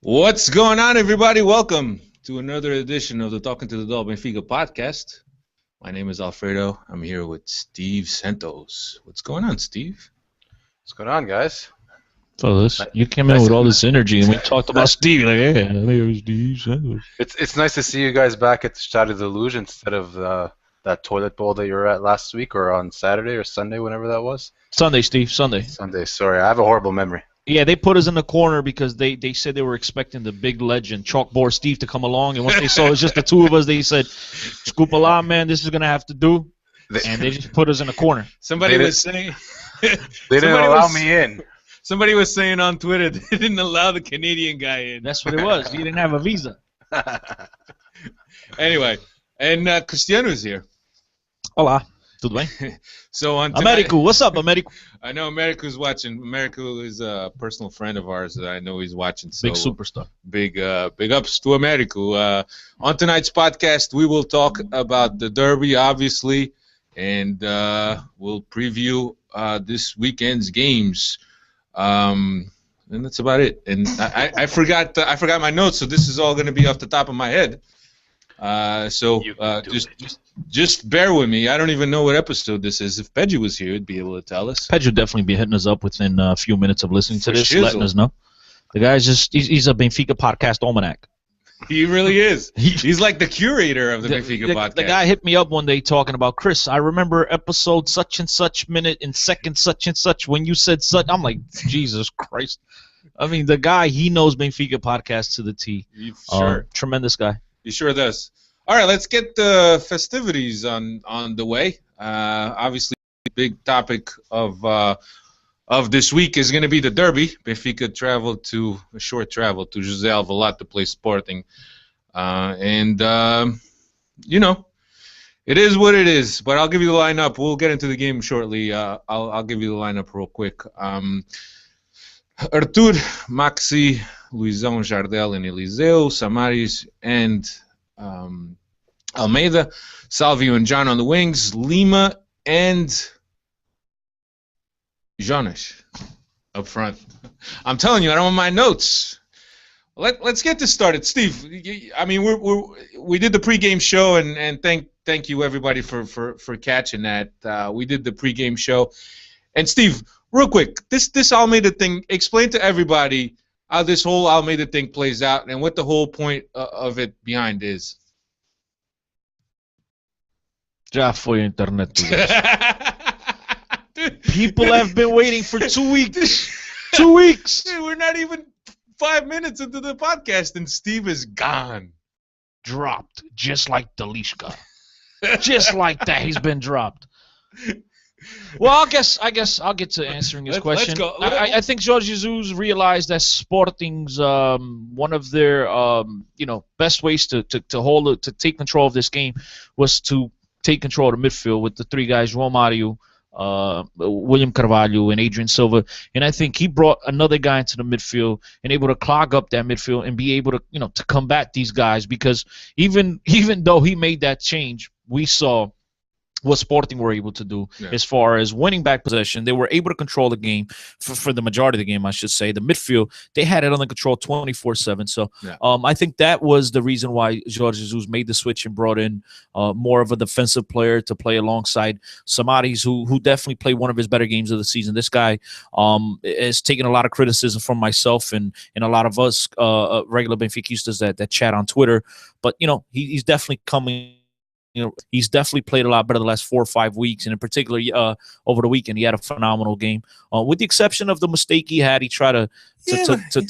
What's going on, everybody? Welcome to another edition of the Talking to the Doll Benfica podcast. My name is Alfredo. I'm here with Steve Santos. What's going on, Steve? What's going on, guys? Fellas, you came in with all this energy, and we talked about Steve. Like, yeah, there's Steve Santos. It's nice to see you guys back at the Stade de Luge instead of that toilet bowl that you were at last week or on Saturday or Sunday, whenever that was. Sunday, Steve, Sunday. Sunday, sorry. I have a horrible memory. Yeah, they put us in the corner because they said they were expecting the big legend, Chalkboard Steve, to come along. And once they saw it's just the two of us, they said, "Scoop a lot, man. This is going to have to do." And they just put us in the corner. Somebody was saying... They didn't allow me in. Somebody was saying on Twitter they didn't allow the Canadian guy in. That's what it was. He didn't have a visa. Anyway, and Cristiano's here. Olá. Tudo bem? So on tonight, Americo, what's up, Americo? I know Americo's watching. Americo is a personal friend of ours that I know he's watching. So Big superstar. Big ups to Americo. On tonight's podcast, we will talk about the Derby, obviously, and we'll preview this weekend's games. And that's about it. And I forgot my notes, so this is all going to be off the top of my head. Just bear with me. I don't even know what episode this is. If Pedro was here, he'd be able to tell us. Pedro would definitely be hitting us up within a few minutes of listening to this, shizzle. letting us know. The guy's he's a Benfica podcast almanac. He really is. He's like the curator of the Benfica podcast. The guy hit me up one day talking about, Chris, I remember episode such and such, minute and second such and such. When you said such, I'm like, Jesus Christ. I mean, the guy, he knows Benfica podcast to the T. Sure. Tremendous guy. He sure does. All right, let's get the festivities on the way. Obviously, the big topic of this week is going to be the Derby. Benfica a short travel to José Alvalade to play Sporting. It is what it is, but I'll give you the lineup. We'll get into the game shortly. I'll give you the lineup real quick. Artur, Maxi, Luizão, Jardel, and Eliseu, Samaris, and Almeida, Salvio and John on the wings, Lima and Jonas up front. I'm telling you, I don't have my notes. Let's get this started, Steve. I mean, we did the pregame show, and thank you everybody for catching that. We did the pregame show, and Steve, real quick, this Almeida thing. Explain to everybody how this whole Almeida thing plays out and what the whole point of it behind is. Já foi a internet. People have been waiting for 2 weeks. 2 weeks. Dude, we're not even 5 minutes into the podcast, and Steve is gone. Dropped, just like Delishka. Just like that, he's been dropped. Well, I guess I'll get to answering his question. Let's go. I think Jorge Jesus realized that Sporting's one of their best ways to take control of this game was to take control of the midfield with the three guys, João Mario, William Carvalho, and Adrian Silva. And I think he brought another guy into the midfield and able to clog up that midfield and be able to to combat these guys, because even though he made that change, we saw what Sporting were able to do as far as winning back possession. They were able to control the game for the majority of the game, I should say. The midfield, they had it under control 24/7. So I think that was the reason why Jorge Jesus made the switch and brought in more of a defensive player to play alongside Samaris, who definitely played one of his better games of the season. This guy has taken a lot of criticism from myself and a lot of us regular Benfiquistas that chat on Twitter. But, he's definitely coming. He's definitely played a lot better the last 4 or 5 weeks, and in particular over the weekend he had a phenomenal game. With the exception of the mistake he had, he tried to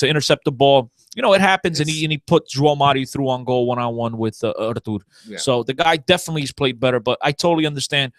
intercept the ball. It happens, and he put João Mario through on goal one-on-one with Artur. Yeah. So the guy definitely has played better, but I totally understand,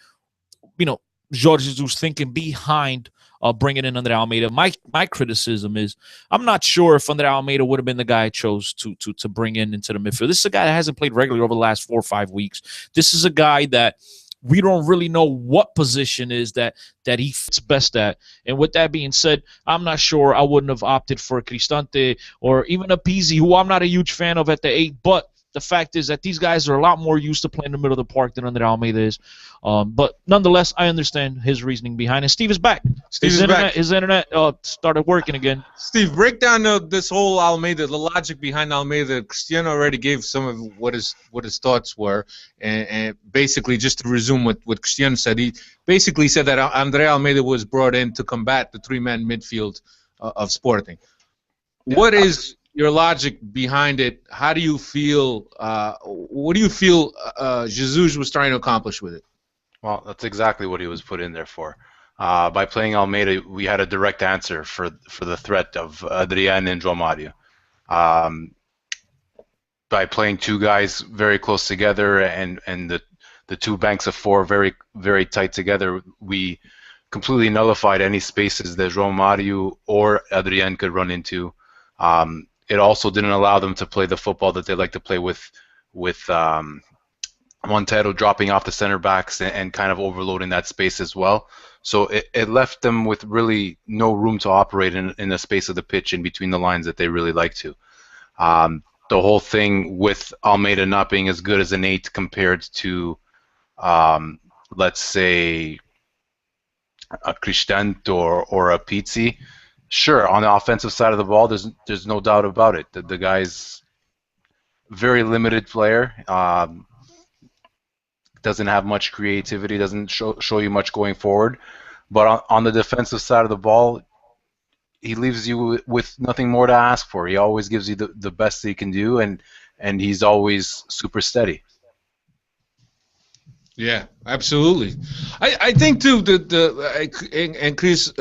Jorge Jesus thinking behind bringing in André Almeida. My criticism is I'm not sure if André Almeida would have been the guy I chose to bring into the midfield. This is a guy that hasn't played regularly over the last 4 or 5 weeks. This is a guy that we don't really know what position is that he fits best at. And with that being said, I'm not sure I wouldn't have opted for Cristante or even a Pizzi, who I'm not a huge fan of at the 8, but the fact is that these guys are a lot more used to playing in the middle of the park than Andre Almeida is. But nonetheless, I understand his reasoning behind it. Steve is back. His internet started working again. Steve, break down this whole Almeida, the logic behind Almeida. Cristiano already gave some of what his thoughts were, and basically, just to resume what Cristiano said, he basically said that Andre Almeida was brought in to combat the three-man midfield of Sporting. What is your logic behind it? How do you feel? What do you feel Jesus was trying to accomplish with it? Well, that's exactly what he was put in there for. By playing Almeida, we had a direct answer for the threat of Adrian and João Mario. By playing two guys very close together and the two banks of four very, very tight together, we completely nullified any spaces that João Mario or Adrian could run into. It also didn't allow them to play the football that they like to play with Montero dropping off the center backs and kind of overloading that space as well. So it left them with really no room to operate in the space of the pitch in between the lines that they really like to. The whole thing with Almeida not being as good as an 8 compared to, let's say, a Cristante or a Pizzi. Sure, on the offensive side of the ball, there's no doubt about it. The guy's very limited player. Doesn't have much creativity. Doesn't show you much going forward. But on the defensive side of the ball, he leaves you with nothing more to ask for. He always gives you the best he can do, and he's always super steady. Yeah, absolutely. I think too and Chris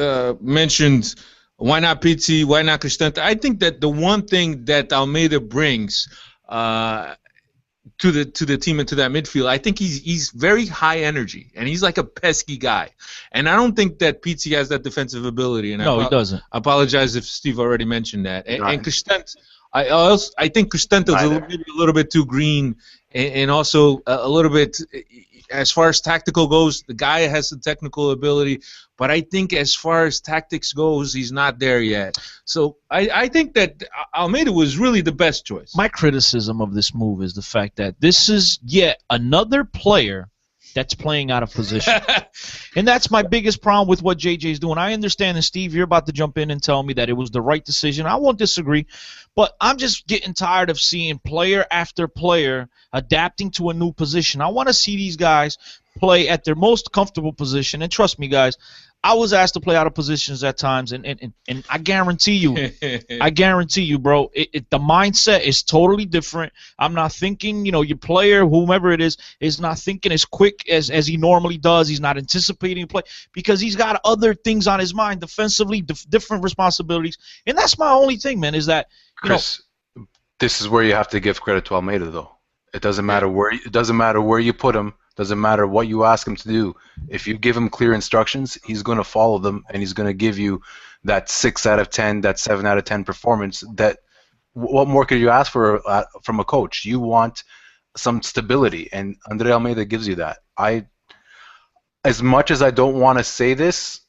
mentioned, why not Pizzi, why not Cristante? I think that the one thing that Almeida brings to the team and to that midfield, I think he's very high energy, and he's like a pesky guy. And I don't think that Pizzi has that defensive ability. And he doesn't. I apologize if Steve already mentioned that. And Cristante, I think Cristante is a little bit too green, and also a little bit, as far as tactical goes, the guy has the technical ability, but I think as far as tactics goes, he's not there yet. So I think that Almeida was really the best choice. My criticism of this move is the fact that this is yet another player that's playing out of position. And that's my biggest problem with what JJ's doing. I understand, and Steve, you're about to jump in and tell me that it was the right decision. I won't disagree, but I'm just getting tired of seeing player after player adapting to a new position. I want to see these guys play at their most comfortable position, and trust me, guys, I was asked to play out of positions at times, and I guarantee you, bro, the mindset is totally different. I'm not thinking, your player, whomever it is not thinking as quick as he normally does. He's not anticipating play because he's got other things on his mind defensively, different responsibilities, and that's my only thing, man, is that, Chris, this is where you have to give credit to Almeida, though. It doesn't matter where you put him. Doesn't matter what you ask him to do. If you give him clear instructions, he's going to follow them, and he's going to give you that 6 out of 10, that 7 out of 10 performance. That what more could you ask for from a coach? You want some stability, and Andre Almeida gives you that. As much as I don't want to say this,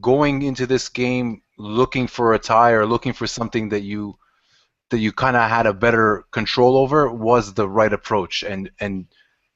going into this game looking for a tie or looking for something that you kind of had a better control over was the right approach, and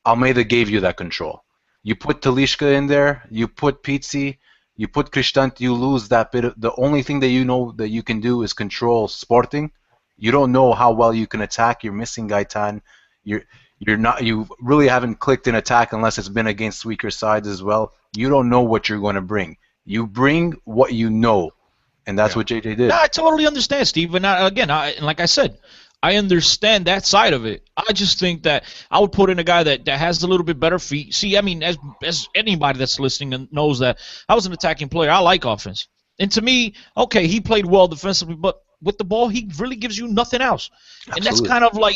Almeida gave you that control. You put Talisca in there, you put Pizzi, you put Cristante, you lose that bit of, the only thing that you know that you can do is control Sporting. You don't know how well you can attack. You're missing Gaetan. You really haven't clicked in attack unless it's been against weaker sides as well. You don't know what you're going to bring. You bring what you know, and that's what JJ did. No, I totally understand, Steve. And again, like I said, I understand that side of it. I just think that I would put in a guy that has a little bit better feet. See, I mean, as anybody that's listening knows that I was an attacking player. I like offense. And to me, okay, he played well defensively, but with the ball, he really gives you nothing else. Absolutely.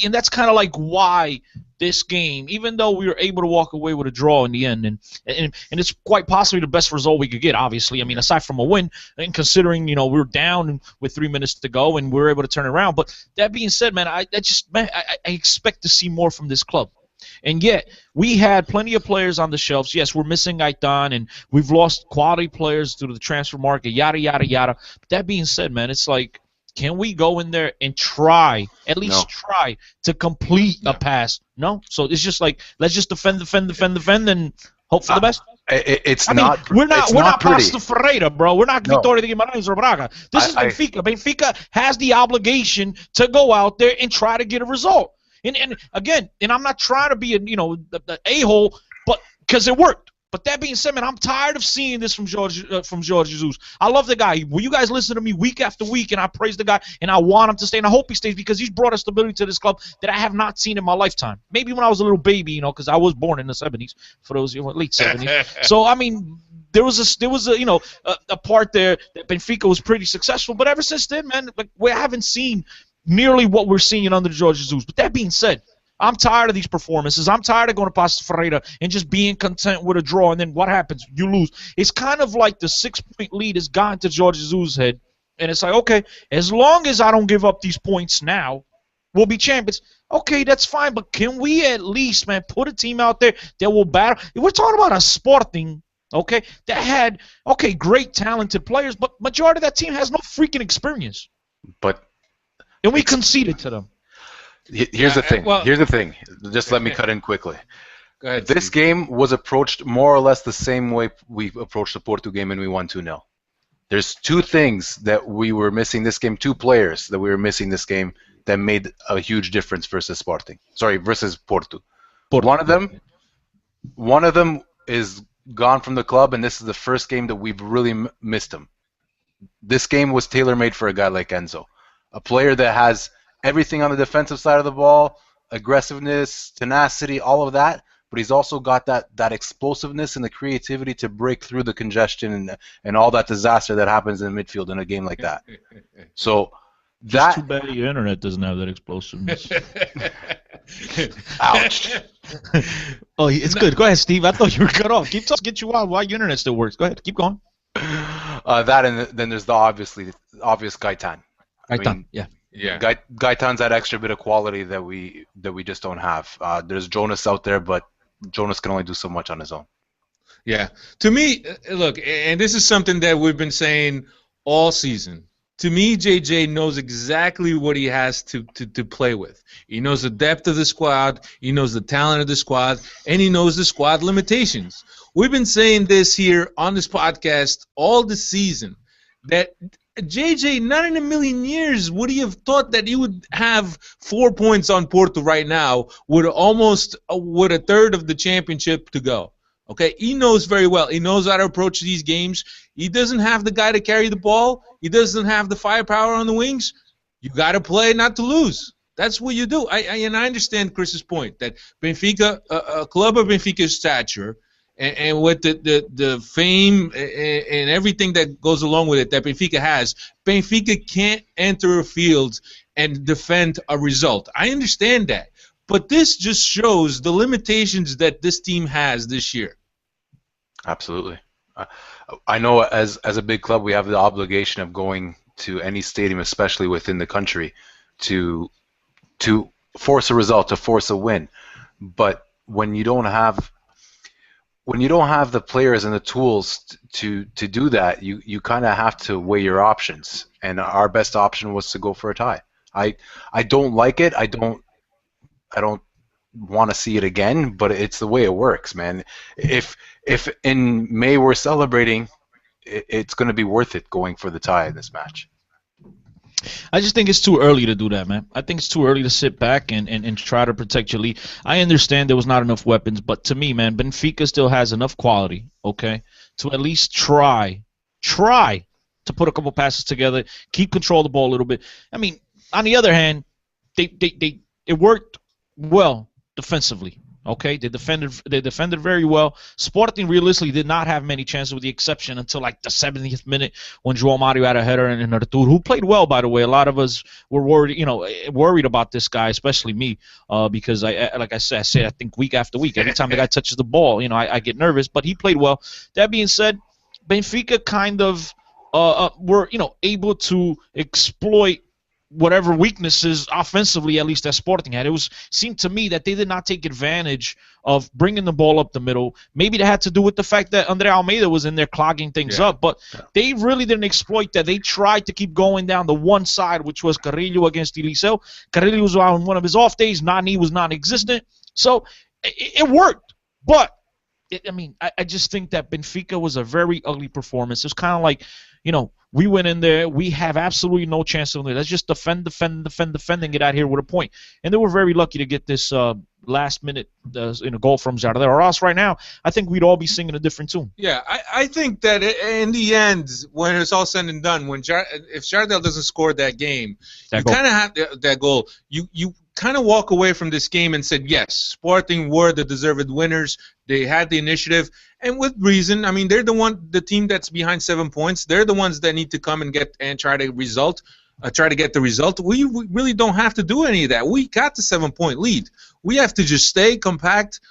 And that's kind of like why this game, even though we were able to walk away with a draw in the end, and it's quite possibly the best result we could get, obviously. I mean, aside from a win, and considering, we were down with 3 minutes to go and we were able to turn it around. But that being said, man, I expect to see more from this club. And yet, we had plenty of players on the shelves. Yes, we're missing Gaetan, and we've lost quality players through the transfer market, yada, yada, yada. But that being said, man, it's like, can we go in there and try, at least No. try to complete No. a pass? No. So it's just like, let's just defend, and hope for the best. It's I mean, not. we're not pretty. Costa Ferreira, bro. We're not No. Vitória de Guimarães or Braga. This is I- Benfica. Benfica has the obligation to go out there and try to get a result. And again, and I'm not trying to be the a-hole, but because it worked. But that being said, man, I'm tired of seeing this from Jorge Jesus. I love the guy. Will you guys listen to me week after week, and I praise the guy, and I want him to stay, and I hope he stays because he's brought a stability to this club that I have not seen in my lifetime. Maybe when I was a little baby, because I was born in the 70s, for those late 70s. So I mean, there was a part there that Benfica was pretty successful, but ever since then, man, like we haven't seen nearly what we're seeing under Jorge Jesus. But that being said, I'm tired of these performances. I'm tired of going to Costa Ferreira and just being content with a draw, and then what happens? You lose. It's kind of like the 6-point lead has gotten to Jorge Jesus' head, and it's like, okay, as long as I don't give up these points now, we'll be champions. Okay, that's fine, but can we at least, man, put a team out there that will battle? We're talking about a Sporting, okay, that had, great talented players, but majority of that team has no freaking experience. But And we conceded to them. here's the thing. well- Here's the thing. Just let me cut in quickly. Go ahead. This Steve. game was approached more or less the same way we approached the Porto game, and we won 2-0. There's two things that we were missing this game, two players that we were missing this game that made a huge difference versus versus Porto. One of them is gone from the club, and this is the first game that we've really missed him. This game was tailor-made for a guy like Enzo, a player that has everything on the defensive side of the ball, aggressiveness, tenacity, all of that, but he's also got that explosiveness and the creativity to break through the congestion and all that disaster that happens in midfield in a game like that. So Just too bad your internet doesn't have that explosiveness. ouch. Oh, it's good. Go ahead, Steve. I thought you were cut off. Keep talking. Get you out while your internet still works. Go ahead. Keep going. That and then there's the obvious Gaitan. Right done. Yeah. Yeah. Gaitan's that extra bit of quality that we just don't have. There's Jonas out there, but Jonas can only do so much on his own. Yeah. To me, look, and this is something that we've been saying all season. To me, JJ knows exactly what he has to play with. He knows the depth of the squad, he knows the talent of the squad, and he knows the squad limitations. We've been saying this here on this podcast all the season, that JJ, not in a million years would he have thought that he would have 4 points on Porto right now with a third of the championship to go. Okay, he knows very well. He knows how to approach these games. He doesn't have the guy to carry the ball. He doesn't have the firepower on the wings. You got to play not to lose. That's what you do. I understand Chris's point that Benfica, a club of Benfica's stature, and with the fame and everything that goes along with it that Benfica has, Benfica can't enter a field and defend a result. I understand that. But this just shows the limitations that this team has this year. Absolutely. I know as a big club we have the obligation of going to any stadium, especially within the country, to force a result, to force a win. But when you don't have the players and the tools to do that, you kind of have to weigh your options. And our best option was to go for a tie. I don't like it. I don't want to see it again, but it's the way it works, man. If in May we're celebrating, it's going to be worth it going for the tie in this match. I just think it's too early to do that, man. I think it's too early to sit back and try to protect your lead. I understand there was not enough weapons, but to me, man, Benfica still has enough quality, okay, to at least try to put a couple passes together, keep control of the ball a little bit. I mean, on the other hand, it worked well defensively. Okay, they defended very well. Sporting realistically did not have many chances, with the exception until like the 70th minute when João Mario had a header, and Artur, who played well, by the way. A lot of us were worried about this guy, especially me, because like I said, I think week after week, every time the guy touches the ball, I get nervous. But he played well. That being said, Benfica kind of were able to exploit whatever weaknesses offensively, at least that Sporting had. It seemed to me that they did not take advantage of bringing the ball up the middle. Maybe that had to do with the fact that Andre Almeida was in there clogging things up, but they really didn't exploit that. They tried to keep going down the one side, which was Carrillo against Eliseo. Carrillo was on one of his off days. Nani was non-existent. So it worked, but I just think that Benfica was a very ugly performance. It was kind of like, we went in there, we have absolutely no chance to win. Let's just defend, and get out here with a point. And they were very lucky to get this last minute goal from Jardel. Or else right now, I think we'd all be singing a different tune. Yeah, I think that in the end, when it's all said and done, if Jardel doesn't score that game, you kind of have that goal. You kind of walk away from this game and said, yes, Sporting were the deserved winners. They had the initiative, and with reason. I mean, they're the team that's behind 7 points. They're the ones that need to come and try to get the result. We really don't have to do any of that. We got the 7-point lead. We have to just stay compact,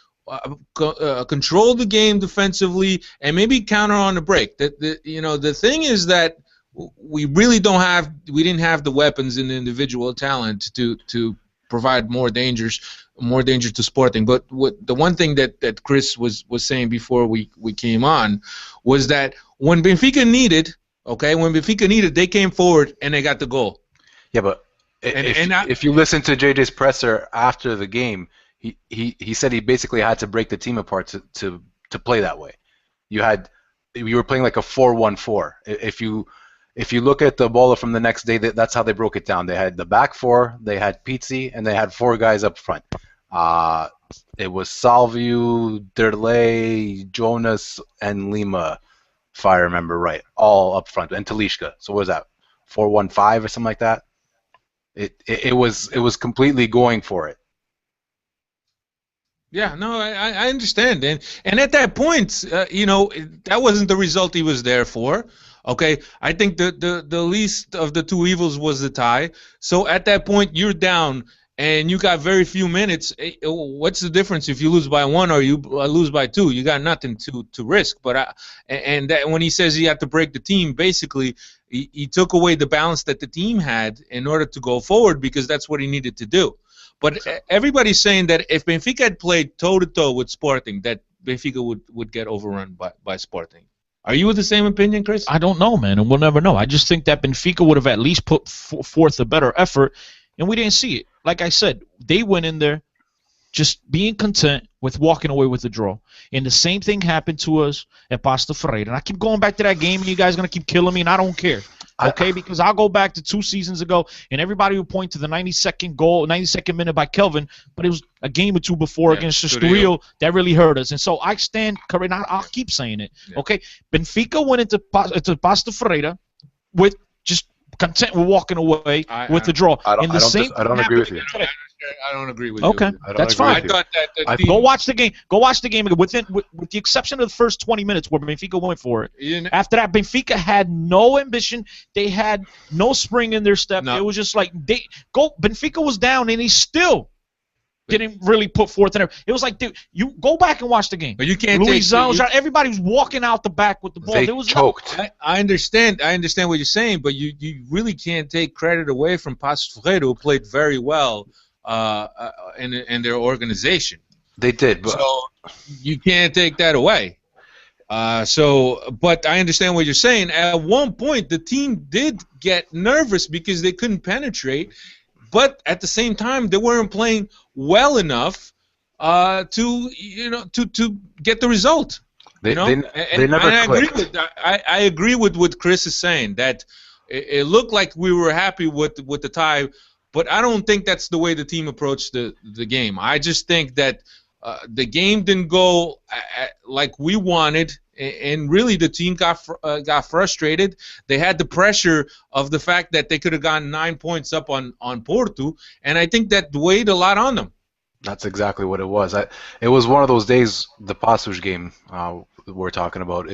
control the game defensively, and maybe counter on the break. The thing is that we didn't have the weapons and the individual talent to provide more danger to Sporting. But the one thing that Chris was saying before we came on was that when Benfica needed, they came forward and they got the goal. Yeah, but if you listen to JJ's presser after the game, he said he basically had to break the team apart to play that way. You were playing like a 4-1-4. If you look at the baller from the next day, that's how they broke it down. They had the back four, they had Pizzi, and they had 4 guys up front. It was Salvio, Derlei, Jonas, and Lima, if I remember right, all up front, and Talishka. So what was that, 4-1-5 or something like that? It was completely going for it. Yeah, no, I understand, and at that point, that wasn't the result he was there for. Okay, I think the least of the two evils was the tie. So at that point, you're down, and you got very few minutes. What's the difference if you lose by 1 or you lose by 2? You got nothing to risk. But when he says he had to break the team, basically he took away the balance that the team had in order to go forward, because that's what he needed to do. But everybody's saying that if Benfica had played toe-to-toe with Sporting, that Benfica would get overrun by Sporting. Are you with the same opinion, Chris? I don't know, man, and we'll never know. I just think that Benfica would have at least put forth a better effort, and we didn't see it. Like I said, they went in there just being content with walking away with the draw. And the same thing happened to us at Pasta Ferreira. And I keep going back to that game, and you guys are going to keep killing me, and I don't care. Okay, because I'll go back to 2 seasons ago, and everybody will point to the 92nd goal, 92nd minute by Kelvin, but it was a game or two before against Estoril that really hurt us. And so I stand correct. I'll keep saying it. Yeah. Okay, Benfica went into Pasta Ferreira with just content with walking away with the draw. I don't agree with you. I don't agree with you. Okay, that's fine. I thought that go watch the game. Go watch the game. With the exception of the first 20 minutes where Benfica went for it. After that, Benfica had no ambition. They had no spring in their step. No. It was just like Benfica was down, and he still didn't really put forth. It was like, dude, you go back and watch the game. But you can't everybody was walking out the back with the ball. They choked. I understand what you're saying, but you really can't take credit away from Pasta Ferreira, who played very well in their organization. They did, but so you can't take that away. But I understand what you're saying. At one point, the team did get nervous because they couldn't penetrate, but at the same time, they weren't playing well enough to get the result. They never clicked. I agree with what Chris is saying, that it looked like we were happy with the tie. But I don't think that's the way the team approached the game. I just think that the game didn't go like we wanted, and really the team got frustrated. They had the pressure of the fact that they could have gotten 9 points up on Porto, and I think that weighed a lot on them. That's exactly what it was. It was one of those days, the Passos game we're talking about,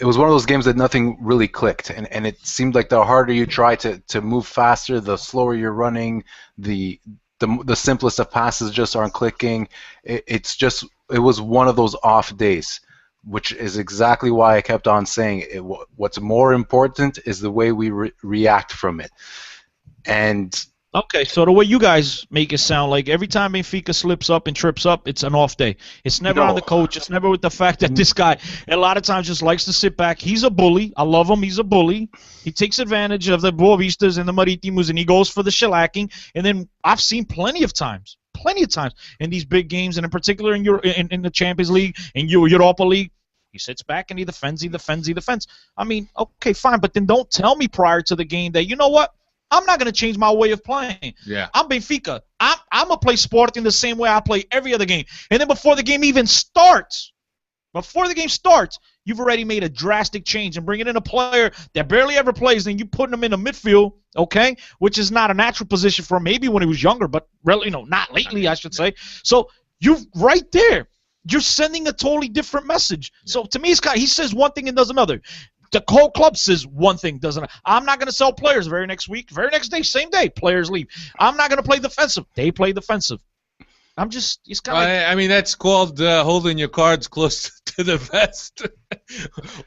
it was one of those games that nothing really clicked, and it seemed like the harder you try to move faster, the slower you're running, the simplest of passes just aren't clicking. It was one of those off days, which is exactly why I kept on saying what's more important is the way we react from it. And Okay, so the way you guys make it sound like every time Benfica slips up and trips up, it's an off day. It's never on no, the coach. It's never with the fact that this guy a lot of times just likes to sit back. He's a bully. I love him. He's a bully. He takes advantage of the Boavistas and the Maritimus, and he goes for the shellacking. And then I've seen plenty of times in these big games, and in particular in the Champions League and Europa League. He sits back and he defends. I mean, okay, fine, but then don't tell me prior to the game that, you know what? I'm not going to change my way of playing. Yeah. I'm Benfica. I'm going to play Sporting the same way I play every other game. And then before the game even starts, you've already made a drastic change and bringing in a player that barely ever plays, and you putting him in the midfield, okay, which is not a natural position for him, maybe when he was younger, but really, not lately, I should say. So you right there, you're sending a totally different message. Yeah. So to me, he says one thing and does another. The whole club says one thing, doesn't it? I'm not going to sell players very next week. Very next day, same day, players leave. I'm not going to play defensive. They play defensive. It's kind of I mean, that's called holding your cards close to the vest.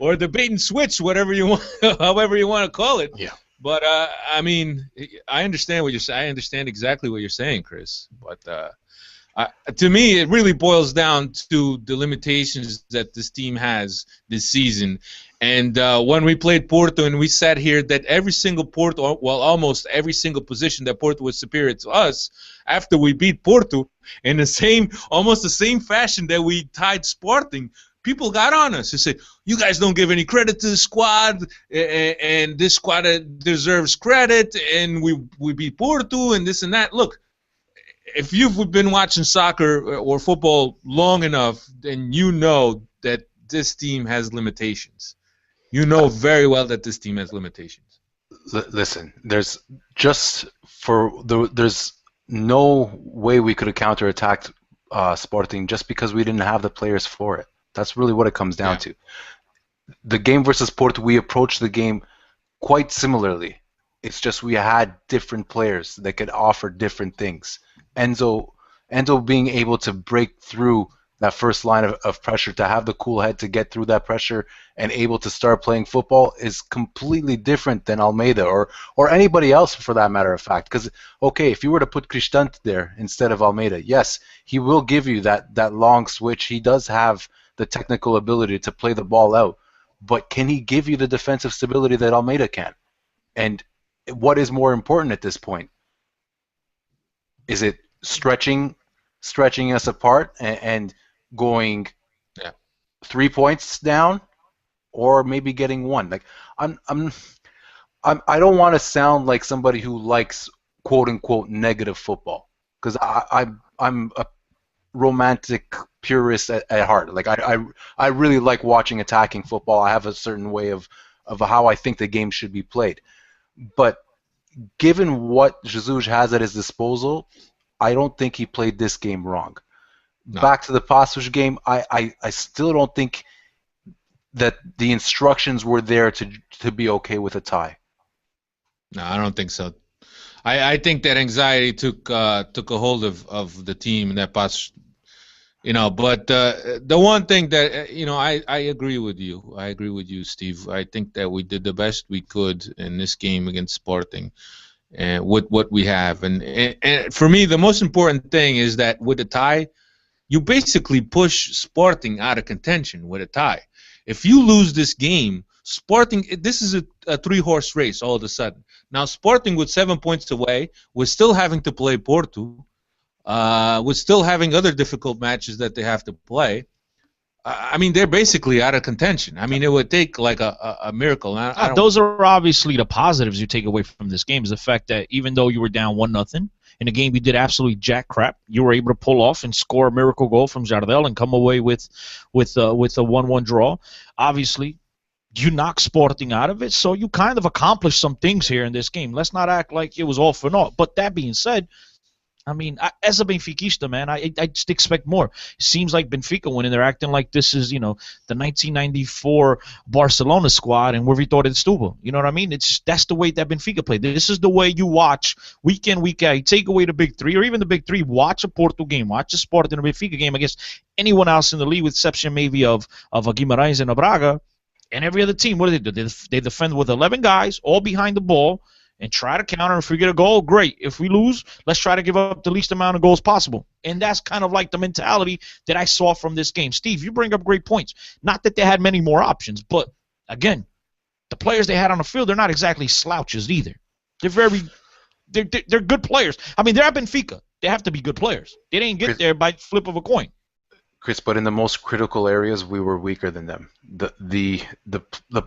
Or the bait and switch, whatever you want, however you want to call it. Yeah. But, I mean, I understand what you're saying. I understand exactly what you're saying, Chris. But to me, it really boils down to the limitations that this team has this season. And when we played Porto and we sat here that every single Porto, well, almost every single position that Porto was superior to us, after we beat Porto in almost the same fashion that we tied Sporting, people got on us and said, you guys don't give any credit to the squad, and this squad deserves credit, and we beat Porto and this and that. Look, if you've been watching soccer or football long enough, then you know that this team has limitations. You know very well that this team has limitations. Listen, there's no way we could have counterattacked Sporting just because we didn't have the players for it. That's really what it comes down to. The game versus Porto, we approached the game quite similarly. It's just we had different players that could offer different things. Enzo being able to break through that first line of pressure, to have the cool head to get through that pressure and able to start playing football is completely different than Almeida or anybody else for that matter of fact. Because, okay, if you were to put Cristante there instead of Almeida, yes, he will give you that long switch. He does have the technical ability to play the ball out. But can he give you the defensive stability that Almeida can? And what is more important at this point? Is it stretching us apart and going 3 points down, or maybe getting one? Like I don't want to sound like somebody who likes quote unquote negative football, because I'm a romantic purist at heart. Like I really like watching attacking football. I have a certain way of how I think the game should be played. But given what Jesus has at his disposal, I don't think he played this game wrong. No. Back to the Passos game, I still don't think that the instructions were there to be okay with a tie. No, I don't think so. I think that anxiety took a hold of the team in that Passos. But the one thing that I agree with you. I agree with you, Steve. I think that we did the best we could in this game against Sporting, and with what we have. And for me, the most important thing is that with a tie, you basically push Sporting out of contention with a tie. If you lose this game, Sporting, this is a three-horse race all of a sudden. Now, Sporting with 7 points away, we're still having to play Porto. We're still having other difficult matches that they have to play. I mean, they're basically out of contention. I mean, it would take like a miracle. Those are obviously the positives you take away from this game, is the fact that even though you were down 1-0 in a game you did absolutely jack crap, you were able to pull off and score a miracle goal from Jardel and come away with a 1-1 draw. Obviously, you knocked Sporting out of it, so you kind of accomplished some things here in this game. Let's not act like it was all for naught. But that being said, I mean, as a Benfiquista, man, I just expect more. It seems like Benfica, when they're acting like this is, the 1994 Barcelona squad and we're Vitória de Setúbal. You know what I mean? That's the way that Benfica played. This is the way you watch week in, week out. You take away the big three, or even the big three, watch a Porto game, watch a Sporting and a Benfica game against anyone else in the league, with exception maybe of a Guimarães and a Braga. And every other team, what do? They defend with 11 guys, all behind the ball. and try to counter. If we get a goal, great. If we lose, let's try to give up the least amount of goals possible. And that's kind of like the mentality that I saw from this game. Steve, you bring up great points. Not that they had many more options, but again, the players they had on the field, they're not exactly slouches either. They're good players. I mean, they're at Benfica. They have to be good players. They didn't get there by flip of a coin. Chris, but in the most critical areas, we were weaker than them. The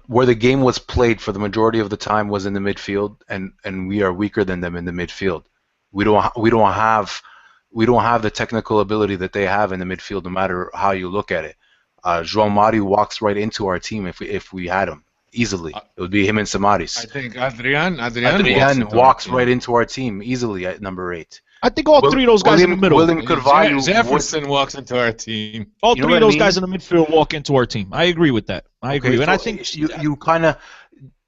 where the game was played for the majority of the time was in the midfield, and we are weaker than them in the midfield. We don't have the technical ability that they have in the midfield, no matter how you look at it. João Mario walks right into our team if we had him easily. It would be him and Samaris. I think Adrian walks right into our team easily at number 8. I think all three of those guys in the middle. William Carvalho. Jefferson walks into our team. All three of those guys in the midfield walk into our team. I agree with that. I agree. And I think you kind of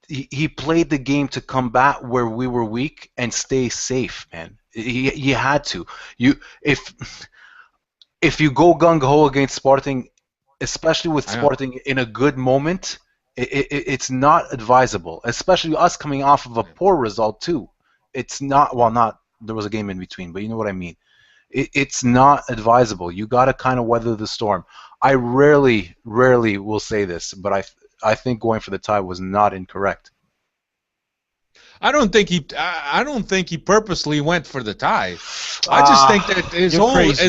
he played the game to combat where we were weak and stay safe, man. He had to. If you go gung ho against Sporting, especially with Sporting in a good moment, it's not advisable. Especially us coming off of a poor result too. It's not. There was a game in between, but you know what I mean. It's not advisable. You got to kind of weather the storm. I rarely will say this, but I think going for the tie was not incorrect. I don't think he purposely went for the tie. I just think that his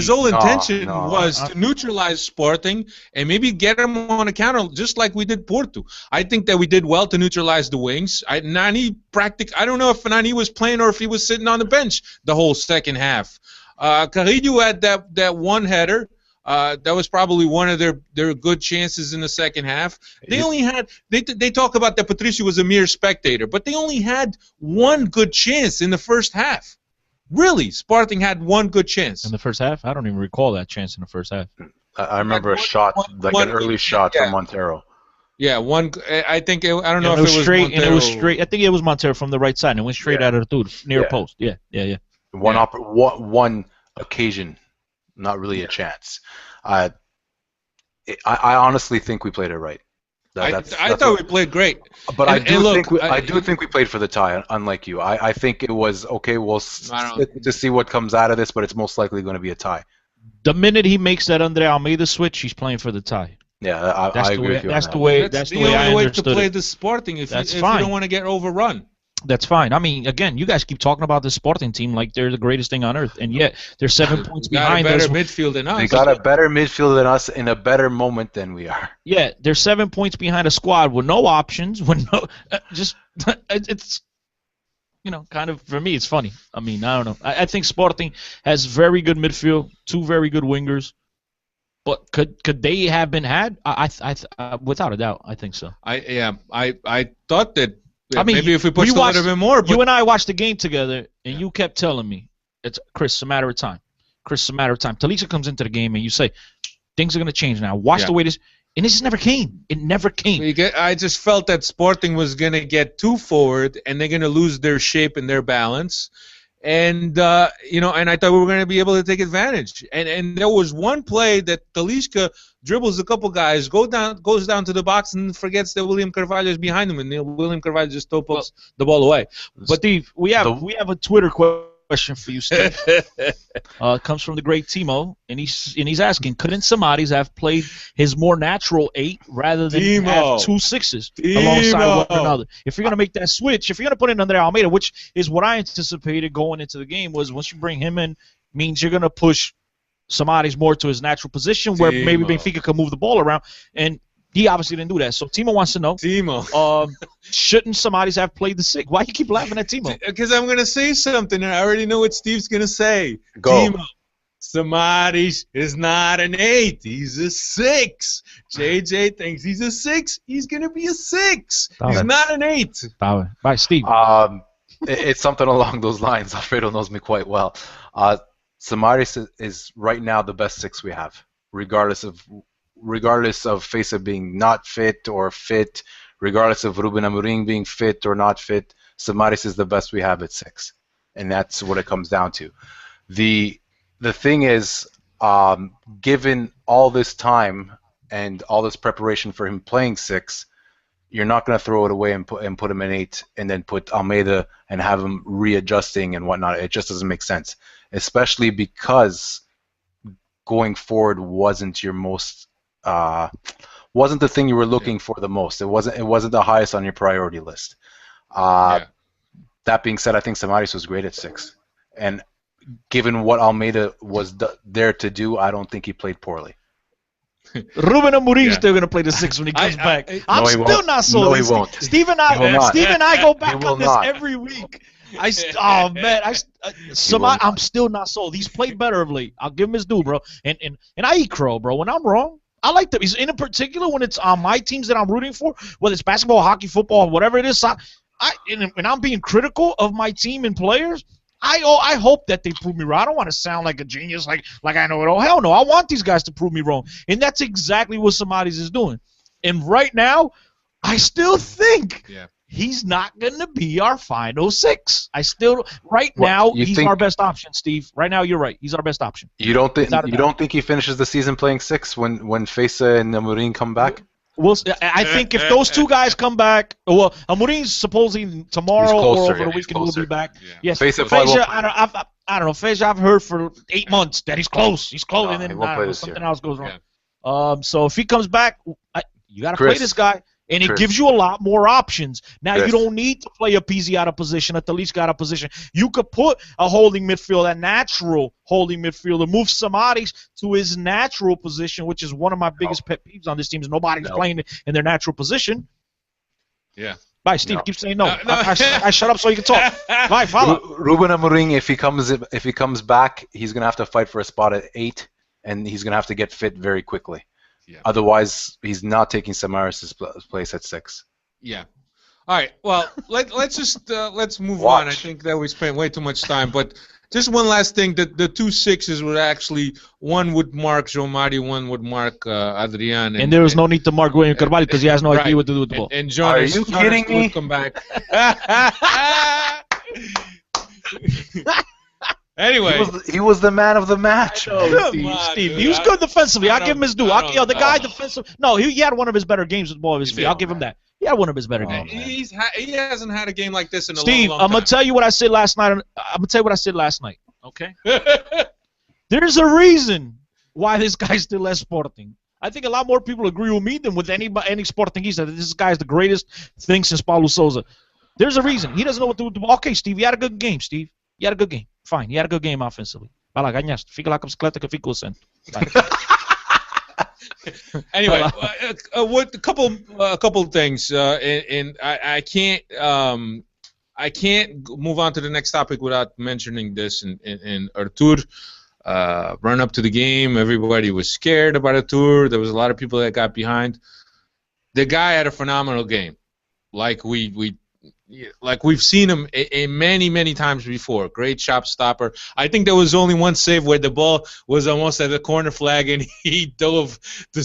whole intention was to neutralize Sporting and maybe get him on a counter, just like we did Porto. I think that we did well to neutralize the wings. Nani I don't know if Nani was playing or if he was sitting on the bench the whole second half. Carrillo had that one header. That was probably one of their good chances in the second half. They only had they talk about that Patricio was a mere spectator, but they only had one good chance in the first half. Really, Sporting had one good chance in the first half. I don't even recall that chance in the first half. I remember a shot, an early shot from Montero. Yeah, one. I think I don't know if it was straight, Montero. And it was straight. I think it was Montero from the right side, and it went straight out of the near post. Yeah. One occasion. Not really a chance. I honestly think we played it right. I thought we played great. But I do think we played for the tie, unlike you. I think it was, okay, we'll to see what comes out of this, but it's most likely going to be a tie. The minute he makes that Andre Almeida switch, he's playing for the tie. Yeah, I agree with you. That's the way I understood it. That's the only way to play the Sporting if you don't want to get overrun. That's fine. I mean, again, you guys keep talking about the Sporting team like they're the greatest thing on earth, and yet they're 7 points behind us. They got a better midfield than us. They got a better midfield than us in a better moment than we are. Yeah, they're 7 points behind a squad with no options, with no it's kind of, for me, it's funny. I mean, I don't know. I think Sporting has very good midfield, 2 very good wingers. But could they have been had? I without a doubt, I think so. I thought that. Yeah, I mean, maybe if we pushed a little bit more. But you and I watched the game together, and you kept telling me, "It's Chris, it's a matter of time. Chris, it's a matter of time." Talisca comes into the game, and you say, "Things are going to change now. Watch the way this." And it just never came. It never came. I just felt that Sporting was going to get too forward, and they're going to lose their shape and their balance. And and I thought we were going to be able to take advantage. And there was one play that Talisca dribbles a couple guys, goes down to the box, and forgets that William Carvalho is behind him, and William Carvalho just pokes the ball away. But Steve, we have a Twitter question for you, Steve. It comes from the great Timo, and he's asking, couldn't Samaris have played his more natural 8 rather than have 2 6s alongside one another? If you're going to make that switch, if you're going to put in Andre Almeida, which is what I anticipated going into the game, was once you bring him in, means you're going to push Samaris more to his natural position where maybe Benfica can move the ball around, and he obviously didn't do that. So Timo wants to know, shouldn't Samaris have played the 6? Why you keep laughing at Timo? Because I'm going to say something, and I already know what Steve's going to say. Go. Timo, Samaris is not an 8. He's a 6. JJ thinks he's a 6. He's going to be a 6. He's not an 8. Bye, Steve. It's something along those lines. Alfredo knows me quite well. Samaris is right now the best 6 we have, regardless of Fesa being not fit or fit, regardless of Ruben Amorim being fit or not fit. Samaris is the best we have at 6, and that's what it comes down to. The thing is, given all this time and all this preparation for him playing 6, You're not going to throw it away and put him in 8 and then put Almeida and have him readjusting and whatnot. It just doesn't make sense, especially because going forward wasn't your most wasn't the thing you were looking for the most. It wasn't the highest on your priority list. That being said, I think Samaris was great at 6, and given what Almeida was there to do, I don't think he played poorly. Ruben Amorim still gonna play the 6 when he comes back. I'm still not sold. No, he won't. Steve and I go back on this every week. I'm still not sold. He's played better of late. I'll give him his due, bro. And I eat crow, bro. When I'm wrong, I like them. In particular, when it's on my teams that I'm rooting for, whether it's basketball, hockey, football, whatever it is. And I'm being critical of my team and players. I hope that they prove me wrong. I don't want to sound like a genius, like I know it all. Hell no. I want these guys to prove me wrong. And that's exactly what Samaris is doing. And right now, I still think he's not going to be our final 6. He's our best option, Steve. Right now, you're right. He's our best option. You don't think he finishes the season playing 6 when Fesa and Amorim come back? I think if those two guys come back, well, Amorim's supposedly tomorrow or over the weekend will be back. Yeah. Yes, Feza, I don't know. Feza, I've heard for 8 months that he's close. He's close, and then something else goes wrong. Yeah. So if he comes back, you got to play this guy. And it gives you a lot more options. Now, you don't need to play a PZ out of position, a Talisca out of position. You could put a holding midfielder, a natural holding midfielder, move Samaris to his natural position, which is one of my biggest pet peeves on this team is nobody's playing in their natural position. Yeah. Bye, Steve. Keep saying no. I shut up so you can talk. Bye, follow. Ruben Amorim, if he comes back, he's going to have to fight for a spot at 8, and he's going to have to get fit very quickly. Yeah. Otherwise, he's not taking Samaris' place at 6. Yeah. All right. Well, let's move on. I think that we spent way too much time. But just one last thing: the 2 6s would actually one would mark João Mário, one would mark Adrian. And there was no need to mark William Carvalho because he has no idea what to do with the ball. And Jonas, are you kidding me? Would come back. Anyway, he was the man of the match. Steve. He was good defensively. I'll give him his due. The guy defensive. No, he had one of the better games with the ball of his feet. I'll give him that. He had one of his better games. He hasn't had a game like this in a Steve, long time. I'm gonna tell you what I said last night. Okay. There's a reason why this guy's still at Sporting. I think a lot more people agree with me than with any Sportingista that this guy's the greatest thing since Paulo Sousa. There's a reason. He doesn't know what to do with the ball. Okay, Steve, you had a good game, Steve. You had a good game. Fine. You had a good game offensively. Vai lá, ganhaste. Fica lá com a bicicleta que eu fico sendo. Anyway, a couple of things, and I can't move on to the next topic without mentioning this. And Artur, run up to the game, everybody was scared about Artur. There was a lot of people that got behind. The guy had a phenomenal game, like we've seen him many times before. Great shot stopper. I think there was only one save where the ball was almost at the corner flag and he dove to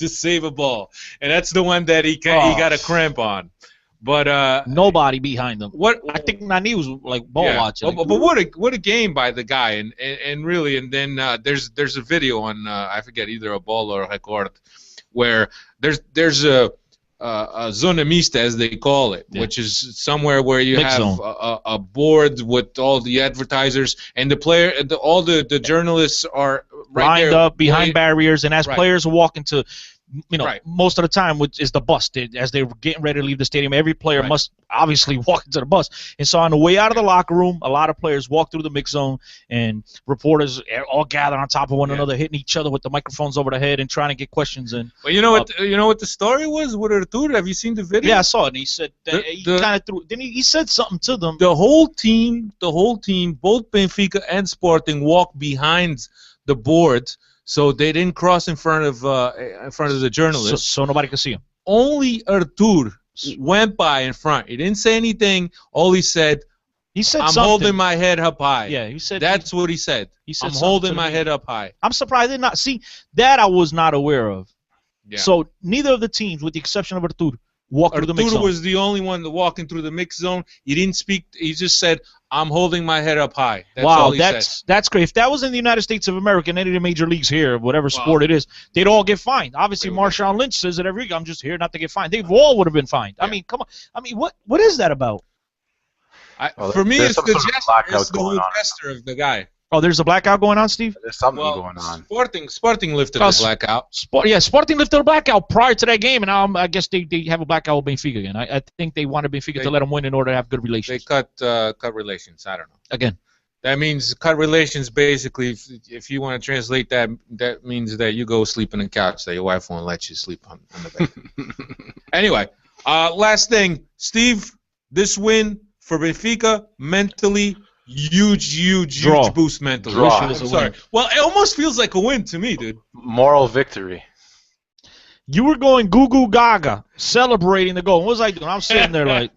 save a ball, and that's the one that he got a cramp on. But nobody behind him. I think Nani was like ball watching. But what a game by the guy, and really, and then there's a video on I forget either a ball or a record where there's a zona mista, as they call it, which is somewhere where you have a board with all the advertisers and all the journalists are lined up behind barriers, and as players are walking to, most of the time is the bus. As they're getting ready to leave the stadium, every player must obviously walk into the bus. And so on the way out of the locker room, a lot of players walk through the mix zone, and reporters all gather on top of one another, hitting each other with the microphones over the head and trying to get questions in. Well, you know what the story was with Artur? Have you seen the video? Yeah, I saw it. And he said he kind of threw. Then he said something to them. The whole team, both Benfica and Sporting, walked behind the board. So they didn't cross in front of the journalists. So nobody could see him. Only Artur went by in front. He didn't say anything. All he said, I'm something. Holding my head up high. Yeah, he said. That's what he said. He said, I'm holding my head up high. I'm surprised I did not see that. I was not aware of. Yeah. So neither of the teams, with the exception of Artur, walk through the mix Arturo zone. was the only one walking through the mix zone. He didn't speak. He just said, "I'm holding my head up high." That's all he said. That's great. If that was in the United States of America, in any of the major leagues here, whatever sport it is, they'd all get fined. Obviously, Marshawn Lynch says it every week. I'm just here not to get fined. They all would have been fined. Yeah. I mean, come on. I mean, what is that about? For me, it's the whole gesture of the guy. Oh, there's a blackout going on, Steve? There's something going on. Sporting lifted the blackout. Sporting lifted the blackout prior to that game, and now I guess they have a blackout with Benfica again. I think they wanted Benfica to let them win in order to have good relations. They cut relations. I don't know. Again. That means cut relations. Basically, if you want to translate that, that means that you go sleep on the couch, that your wife won't let you sleep on the bed. Anyway, last thing, Steve, this win for Benfica mentally. Huge boost mentally. I'm sorry. Well, it almost feels like a win to me, dude. Moral victory. You were going goo goo gaga, celebrating the goal. What was I doing? I'm sitting there like,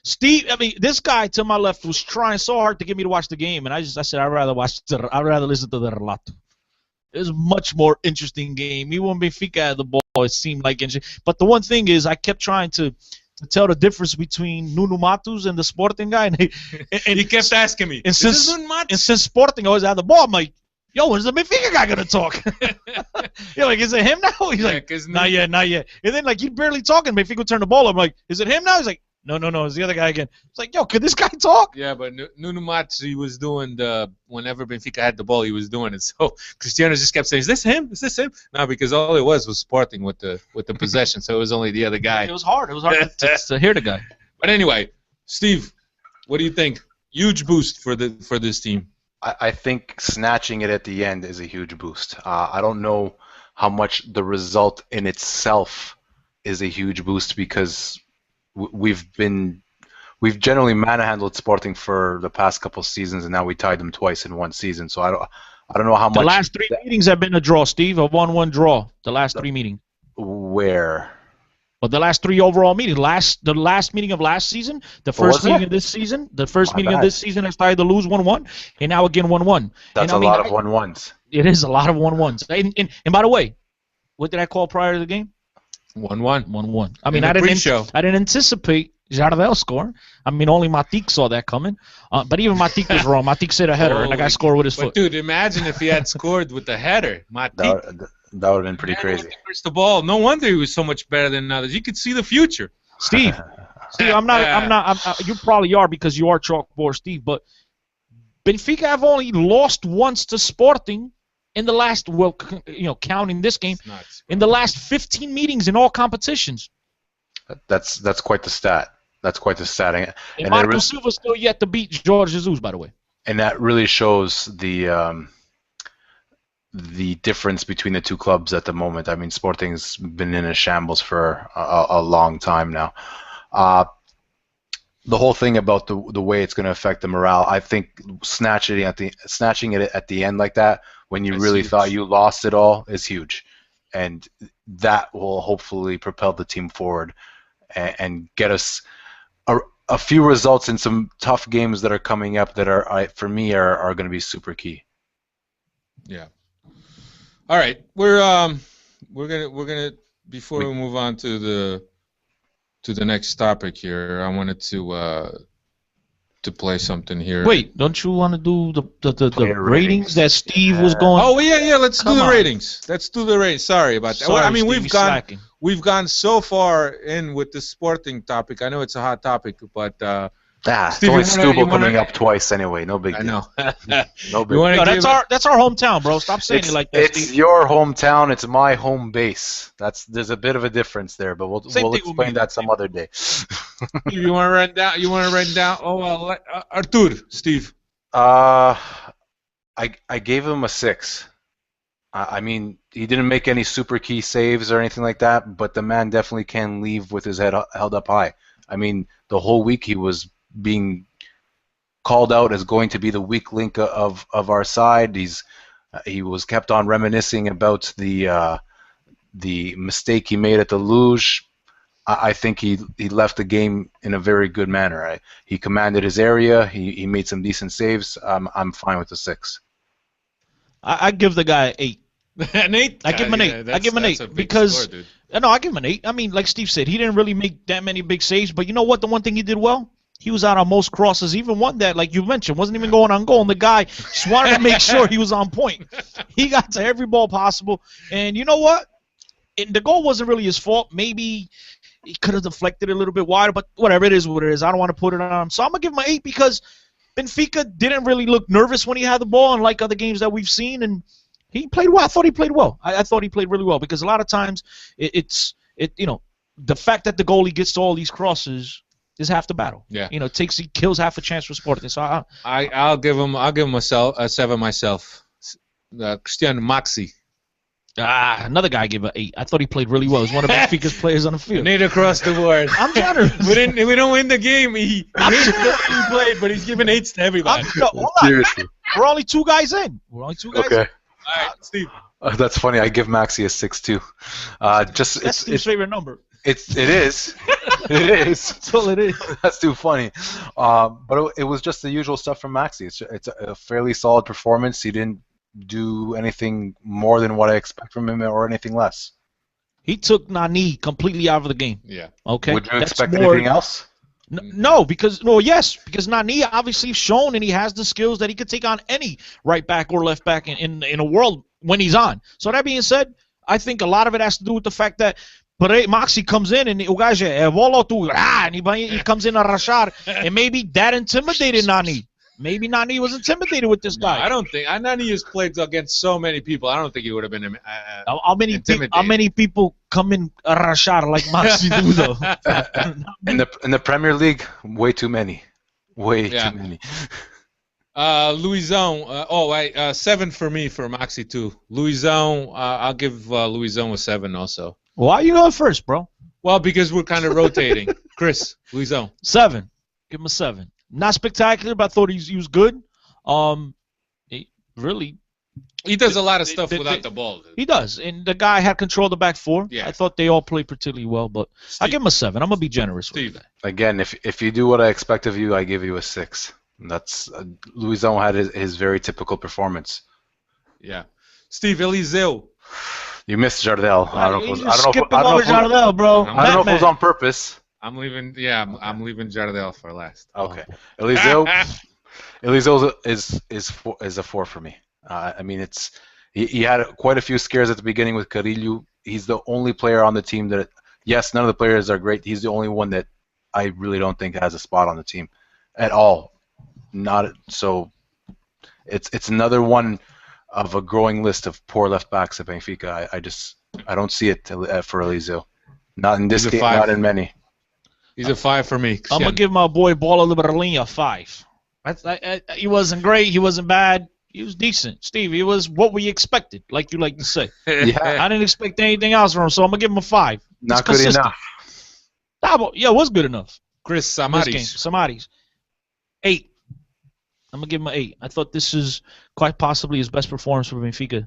Steve. I mean, this guy to my left was trying so hard to get me to watch the game, and I said I'd rather listen to the relato. It was a much more interesting game. Even when Benfica had the ball, it seemed like interesting. But the one thing is, I kept trying to tell the difference between Nuno Matos and the Sporting guy, and he kept asking me. And since Sporting always had the ball, I'm like, yo, when's the Benfica guy gonna talk? You're like, is it him now? He's like, not yet. And then like he'd barely talking. Benfica would turn the ball. I'm like, is it him now? He's like, no, it's the other guy again. It's like, yo, could this guy talk? Yeah, but Nuno Matos, he was doing whenever Benfica had the ball, he was doing it. So Cristiano just kept saying, "Is this him? Is this him?" No, because all it was Sporting with the possession, so it was only the other guy. It was hard. It was hard to hear the guy. But anyway, Steve, what do you think? Huge boost for this team. I think snatching it at the end is a huge boost. I don't know how much the result in itself is a huge boost because we've generally manhandled Sporting for the past couple seasons, and now we tied them twice in one season. So I don't know how much. The last three meetings have been a draw, Steve. A 1-1 draw. The last three meetings. Where? Well, the last three overall meetings. The last meeting of last season, the first meeting of this season, the first meeting of this season has started to lose 1-1, and now again 1-1. That's a lot of 1-1s. It is a lot of 1-1s. And by the way, what did I call prior to the game? 1-1. 1-1. I mean, I didn't anticipate Jardel score. I mean, only Matic saw that coming. But even Matic was wrong. Matic said a header, and the guy scored with his foot. Dude, imagine if he had scored with the header. Matic. That would have been pretty crazy. The ball. No wonder he was so much better than others. You could see the future. Steve, I'm not. You probably are because you are chalkboard, Steve. But Benfica have only lost once to Sporting in the last, counting this game, in the last 15 meetings in all competitions. That's quite the stat. That's quite the stat. And Marco Silva's still yet to beat Jorge Jesus, by the way. And that really shows the difference between the two clubs at the moment. I mean, Sporting's been in a shambles for a long time now. The whole thing about the way it's going to affect the morale, I think snatching it at the end like that, when you really thought you lost it all, is huge. And that will hopefully propel the team forward and get us a few results in some tough games that are coming up that are, for me, are going to be super key. Yeah. All right, we're gonna before we move on to the next topic here, I wanted to play something here. Wait, don't you want to do the ratings that Steve was going? Oh yeah, let's do the ratings. Let's do the ratings. Sorry about that. Sorry, I mean, Steve, we've gone so far in with the Sporting topic. I know it's a hot topic, but it's only Stubble coming up twice anyway. No big deal. I know. No big deal. That's our hometown, bro. Stop saying it like that, It's Steve. your hometown. It's my home base. There's a bit of a difference there, but we'll explain that some other day. You want to run down? Oh well, Artur, Steve. I gave him a 6. I mean, he didn't make any super key saves or anything like that, but the man definitely can leave with his head held up high. I mean, the whole week he was being called out as going to be the weak link of our side. He was kept on reminiscing about the mistake he made at the luge. I think he left the game in a very good manner. He commanded his area. He made some decent saves. I'm fine with the 6. I give the guy an 8. An 8? I give him an 8. I give him an 8 because No, I give him an 8. I mean, like Steve said, he didn't really make that many big saves, but you know what? The one thing he did well, he was out on most crosses. Even one that, like you mentioned, wasn't even going on goal, and the guy just wanted to make sure he was on point. He got to every ball possible, and you know what? The goal wasn't really his fault. Maybe he could have deflected it a little bit wider, but whatever, it is what it is. I don't want to put it on him. So I'm going to give him an 8 because Benfica didn't really look nervous when he had the ball, unlike other games that we've seen, and he played well. I thought he played well. I thought he played really well because a lot of times the fact that the goalie gets to all these crosses is half the battle. Yeah. He kills half a chance for Sporting. So I'll give him a 7 myself. Christian Maxi. Another guy gave an 8. I thought he played really well. He's one of Benfica's players on the field. 8 across the board. I'm generous. We don't win the game. He played, but he's giving 8s to everybody. Seriously. We're only 2 guys in. Okay. All right, Steve. That's funny. I give Maxi a 6 too. That's Steve's favorite number. It is. It is. That's all it is. That's too funny. But it was just the usual stuff from Maxi. It's a fairly solid performance. He didn't do anything more than what I expect from him or anything less. He took Nani completely out of the game. Yeah. Okay. Would you expect anything else? No, because Nani obviously shown and he has the skills that he could take on any right back or left back in a world when he's on. So that being said, I think a lot of it has to do with the fact that Maxi comes in and o gajo he comes in a rachar and maybe that intimidated Nani. Maybe Nani was intimidated with this guy. I don't think Nani has played against so many people. I don't think he would have been how many people come in a rachar like Maxi do though? in the Premier League, way too many. Way too many. Luizão, 7 for me for Maxi too. Luizão, I'll give Luizão a 7 also. Why are you going first, bro? Well, because we're kind of rotating. Chris, Luizão. 7. Give him a 7. Not spectacular, but I thought he was good. He does a lot of stuff without the ball. Dude. He does, and the guy had control of the back four. Yeah. I thought they all played particularly well, but I give him a 7. I'm gonna be generous with that. Again, if you do what I expect of you, I give you a 6. That's Luizão had his very typical performance. Yeah, Steve Eliseu. You missed Jardel. I don't know if it was on purpose. I'm leaving. Yeah, I'm leaving Jardel for last. Okay, Eliseu is a 4 for me. I mean, he had quite a few scares at the beginning with Carrillo. He's the only player on the team that, yes, none of the players are great. He's the only one that I really don't think has a spot on the team at all. Not so. It's another one of a growing list of poor left backs at Benfica. I don't see it for Eliseu. Not in this game. Not in many. He's a 5 for me. I'm gonna give my boy Bola Liberalin a 5. He wasn't great. He wasn't bad. He was decent. Steve, he was what we expected, like you like to say. Yeah. I didn't expect anything else from him, so I'm gonna give him a 5. Not good enough. Yeah, it was good enough. Chris Samaris. Samaris. 8. I'm gonna give him an 8. I thought this is quite possibly his best performance for Benfica.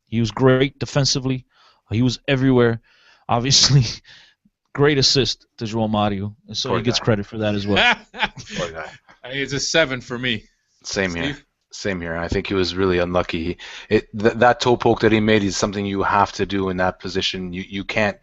He was great defensively. He was everywhere. Obviously, great assist to João Mario, and so he gets credit for that as well. Poor guy. It's a 7 for me. Same here. I think he was really unlucky. That toe poke that he made is something you have to do in that position. You can't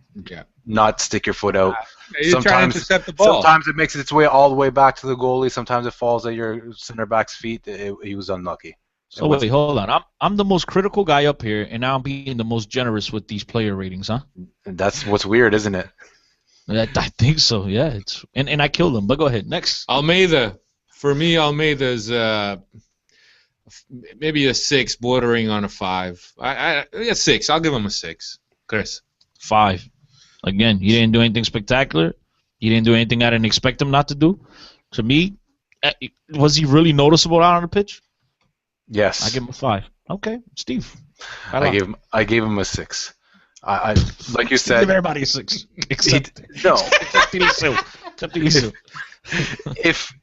not stick your foot out. You're trying to intercept the ball. Sometimes it makes its way all the way back to the goalie. Sometimes it falls at your center back's feet. He was unlucky. So wait, hold on. I'm the most critical guy up here, and now I'm being the most generous with these player ratings, huh? That's what's weird, isn't it? I think so. Yeah. And I killed him. But go ahead. Next. Almeida. For me, Almeida's maybe a 6, bordering on a 5. A 6. I'll give him a 6. Chris. 5. Again, he didn't do anything spectacular. He didn't do anything I didn't expect him not to do. To me, was he really noticeable out on the pitch? Yes. I give him a 5. Okay, Steve. I gave him a 6. I like you said. Give everybody a 6. Except Eliseu.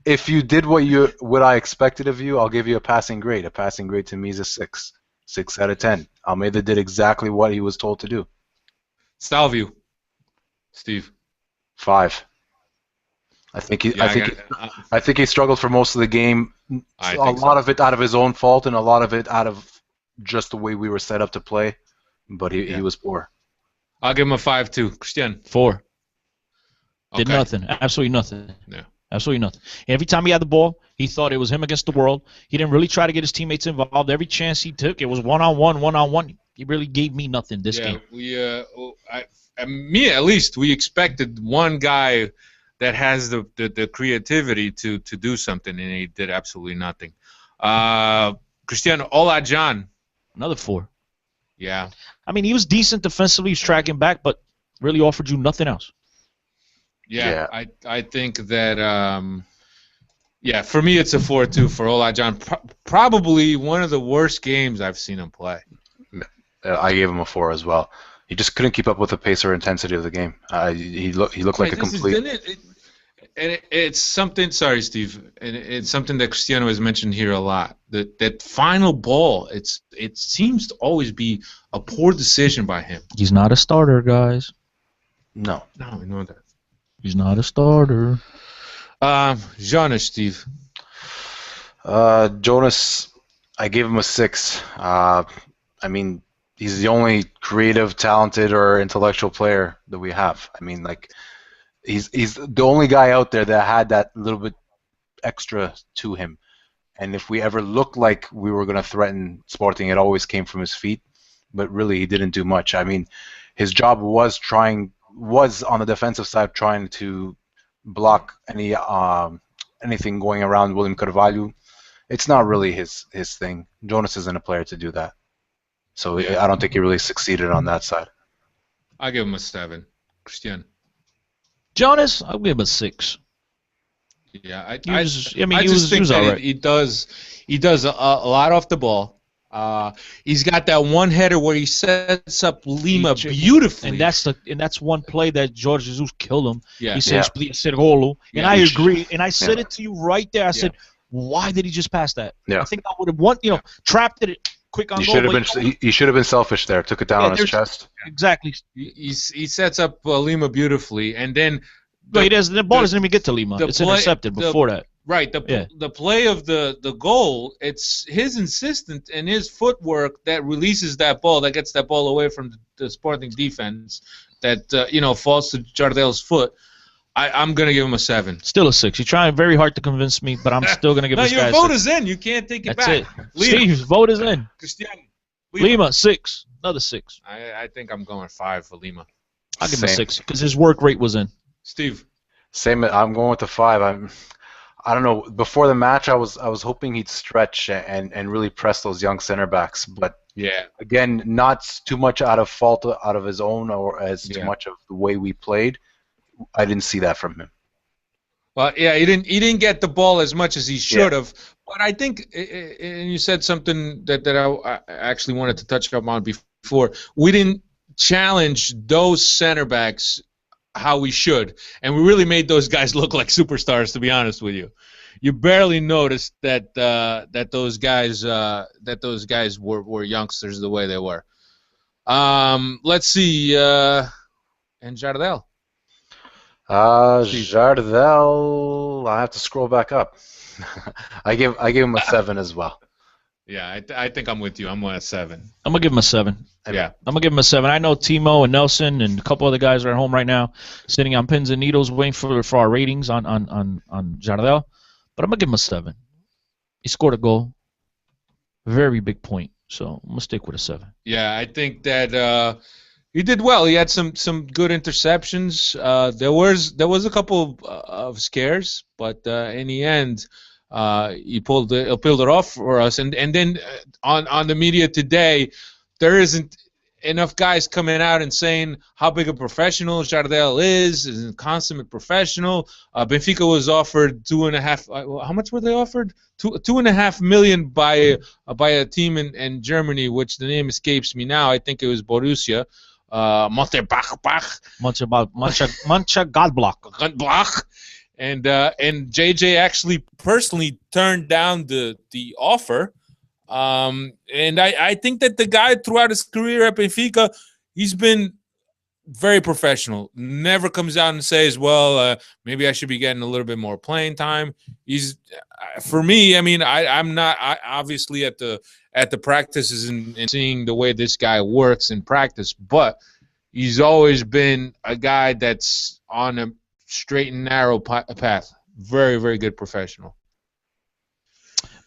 If you did what I expected of you, I'll give you a passing grade. A passing grade to me is a 6. 6 out of 10. Almeida did exactly what he was told to do. Stalvio. Steve. 5. I think he struggled for most of the game. A lot of it out of his own fault, and a lot of it out of just the way we were set up to play. But he was poor. I'll give him a 5 too. Christian. 4. Did Okay. nothing. Absolutely nothing. Yeah. Absolutely nothing. And every time he had the ball, he thought it was him against the world. He didn't really try to get his teammates involved. Every chance he took, it was one-on-one, one-on-one. He really gave me nothing this game. Me at least, we expected one guy that has the creativity to do something, and he did absolutely nothing. Cristiano Olajan. Another 4. Yeah. I mean, he was decent defensively. He was tracking back, but really offered you nothing else. Yeah. I think that for me it's a 4-2 for Olajan. Probably one of the worst games I've seen him play. I gave him a 4 as well. He just couldn't keep up with the pace or intensity of the game. He looked like a complete. It's something. Sorry, Steve. And it's something that Cristiano has mentioned here a lot. That final ball. It seems to always be a poor decision by him. He's not a starter, guys. No, I know that. He's not a starter. Jonas, Steve. Jonas, I gave him a 6. I mean, he's the only creative, talented, or intellectual player that we have. I mean, like, he's the only guy out there that had that little bit extra to him. And if we ever looked like we were going to threaten Sporting, it always came from his feet. But really, he didn't do much. I mean, his job was on the defensive side, trying to block anything going around William Carvalho. It's not really his thing. Jonas isn't a player to do that. So I don't think he really succeeded on that side. I give him a 7. Christian. Jonas, I'll give him a 6. Yeah, I just think all right. he does a lot off the ball. He's got that one header where he sets up Lima beautifully, and that's one play that Jorge Jesus killed him. Yeah. He says, and I agree. And I said it to you right there. I said, why did he just pass that? Yeah. I think I would have trapped it quick on goal. He should have been selfish there. Took it down on his chest. Exactly. He sets up Lima beautifully, and then the ball doesn't even get to Lima. It's intercepted before that. Right. The play of the goal, it's his insistence and his footwork that releases that ball, that gets that ball away from the Sporting defense, that falls to Jardel's foot. I'm gonna give him a 7. Still a 6. You're trying very hard to convince me, but I'm still gonna give this guy a 6. Your vote is in. You can't take it back. That's it. Steve's vote is in. Christian. Lima 6. Another 6. I think I'm going 5 for Lima. I'll give him a 6 because his work rate was in. Steve. Same. I'm going with the 5. I don't know. Before the match, I was hoping he'd stretch and really press those young center backs, but again, not too much out of fault out of his own or as too much of the way we played. I didn't see that from him. Well, yeah, he didn't get the ball as much as he should have. But I think, and you said something that I actually wanted to touch on before. We didn't challenge those center backs how we should, and we really made those guys look like superstars. To be honest with you, you barely noticed that those guys were youngsters the way they were. Let's see, and Jardel. Jardel, I have to scroll back up. I gave him a 7 as well. Yeah, I think I'm with you. I'm on a 7. I'm gonna give him a 7. Yeah, I'm gonna give him a 7. I know Timo and Nelson and a couple other guys are at home right now, sitting on pins and needles, waiting for our ratings on Jardel. But I'm gonna give him a 7. He scored a goal, very big point. So I'm gonna stick with a 7. Yeah, I think that he did well. He had some good interceptions. There was a couple of scares, but in the end, he pulled it off for us. And then on the media today, there isn't enough guys coming out and saying how big a professional Jardel is a consummate professional. Benfica was offered 2.5. How much were they offered? 2.5 million by a team in Germany, which the name escapes me now. I think it was Borussia. Mönchengladbach. And JJ actually personally turned down the offer. And I think that the guy throughout his career at Benfica, he's been very professional. Never comes out and says, well, maybe I should be getting a little bit more playing time. He's, for me, I mean, I'm not obviously at the practices and seeing the way this guy works in practice, but He's always been a guy that's on a straight and narrow path. Very, very good professional.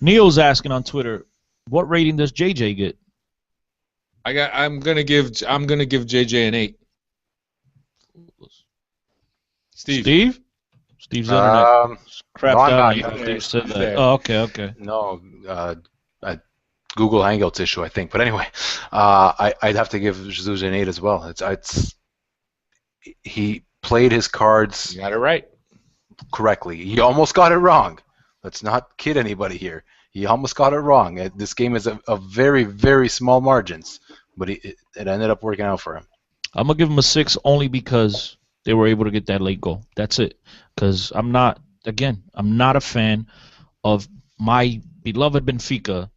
Neil's asking on Twitter, what rating does JJ get? I'm gonna give JJ an 8. Steve? Steve's internet crapped no, out. I'm not. Steve said that. Yeah. Oh, okay. No, Google Hangouts issue, I think. But anyway, I'd have to give Jesus an 8 as well. He played his cards You got it right. correctly. He almost got it wrong. Let's not kid anybody here. He almost got it wrong. This game is a very, very small margins, but it ended up working out for him. I'm gonna give him a 6 only because they were able to get that late goal. That's it. Because I'm not a fan of my beloved Benfica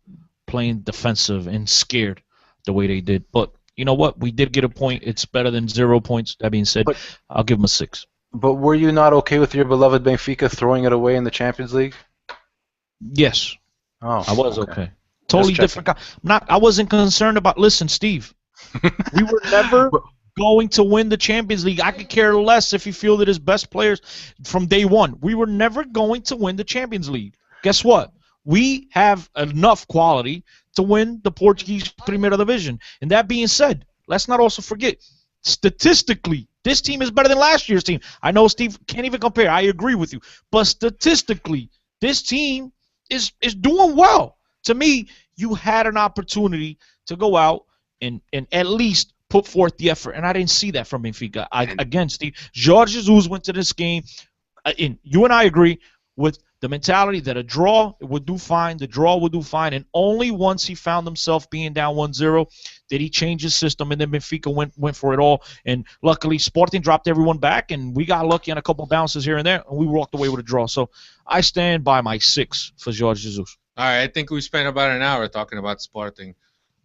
playing defensive and scared the way they did. But you know what? We did get a point. It's better than 0 points. That being said, I'll give him a 6. But were you not okay with your beloved Benfica throwing it away in the Champions League? Yes. Oh, I was okay. Totally Just different guy. I wasn't concerned about. Listen, Steve, we were never going to win the Champions League. I could care less if you fielded his best players from day one. We were never going to win the Champions League. Guess what? We have enough quality to win the Portuguese Primeira Division. And that being said, let's not also forget, statistically, this team is better than last year's team. I know Steve can't even compare. I agree with you. But statistically, this team is doing well. To me, you had an opportunity to go out and at least put forth the effort, and I didn't see that from Benfica. Again, Steve, Jorge Jesus went to this game, and you and I agree with the mentality that a draw would do fine, the draw would do fine, and only once he found himself being down 1-0 did he change his system, and then Benfica went for it all, and luckily Sporting dropped everyone back, and we got lucky on a couple bounces here and there, and we walked away with a draw. So I stand by my 6 for Jorge Jesus. All right, I think we spent about an hour talking about Sporting.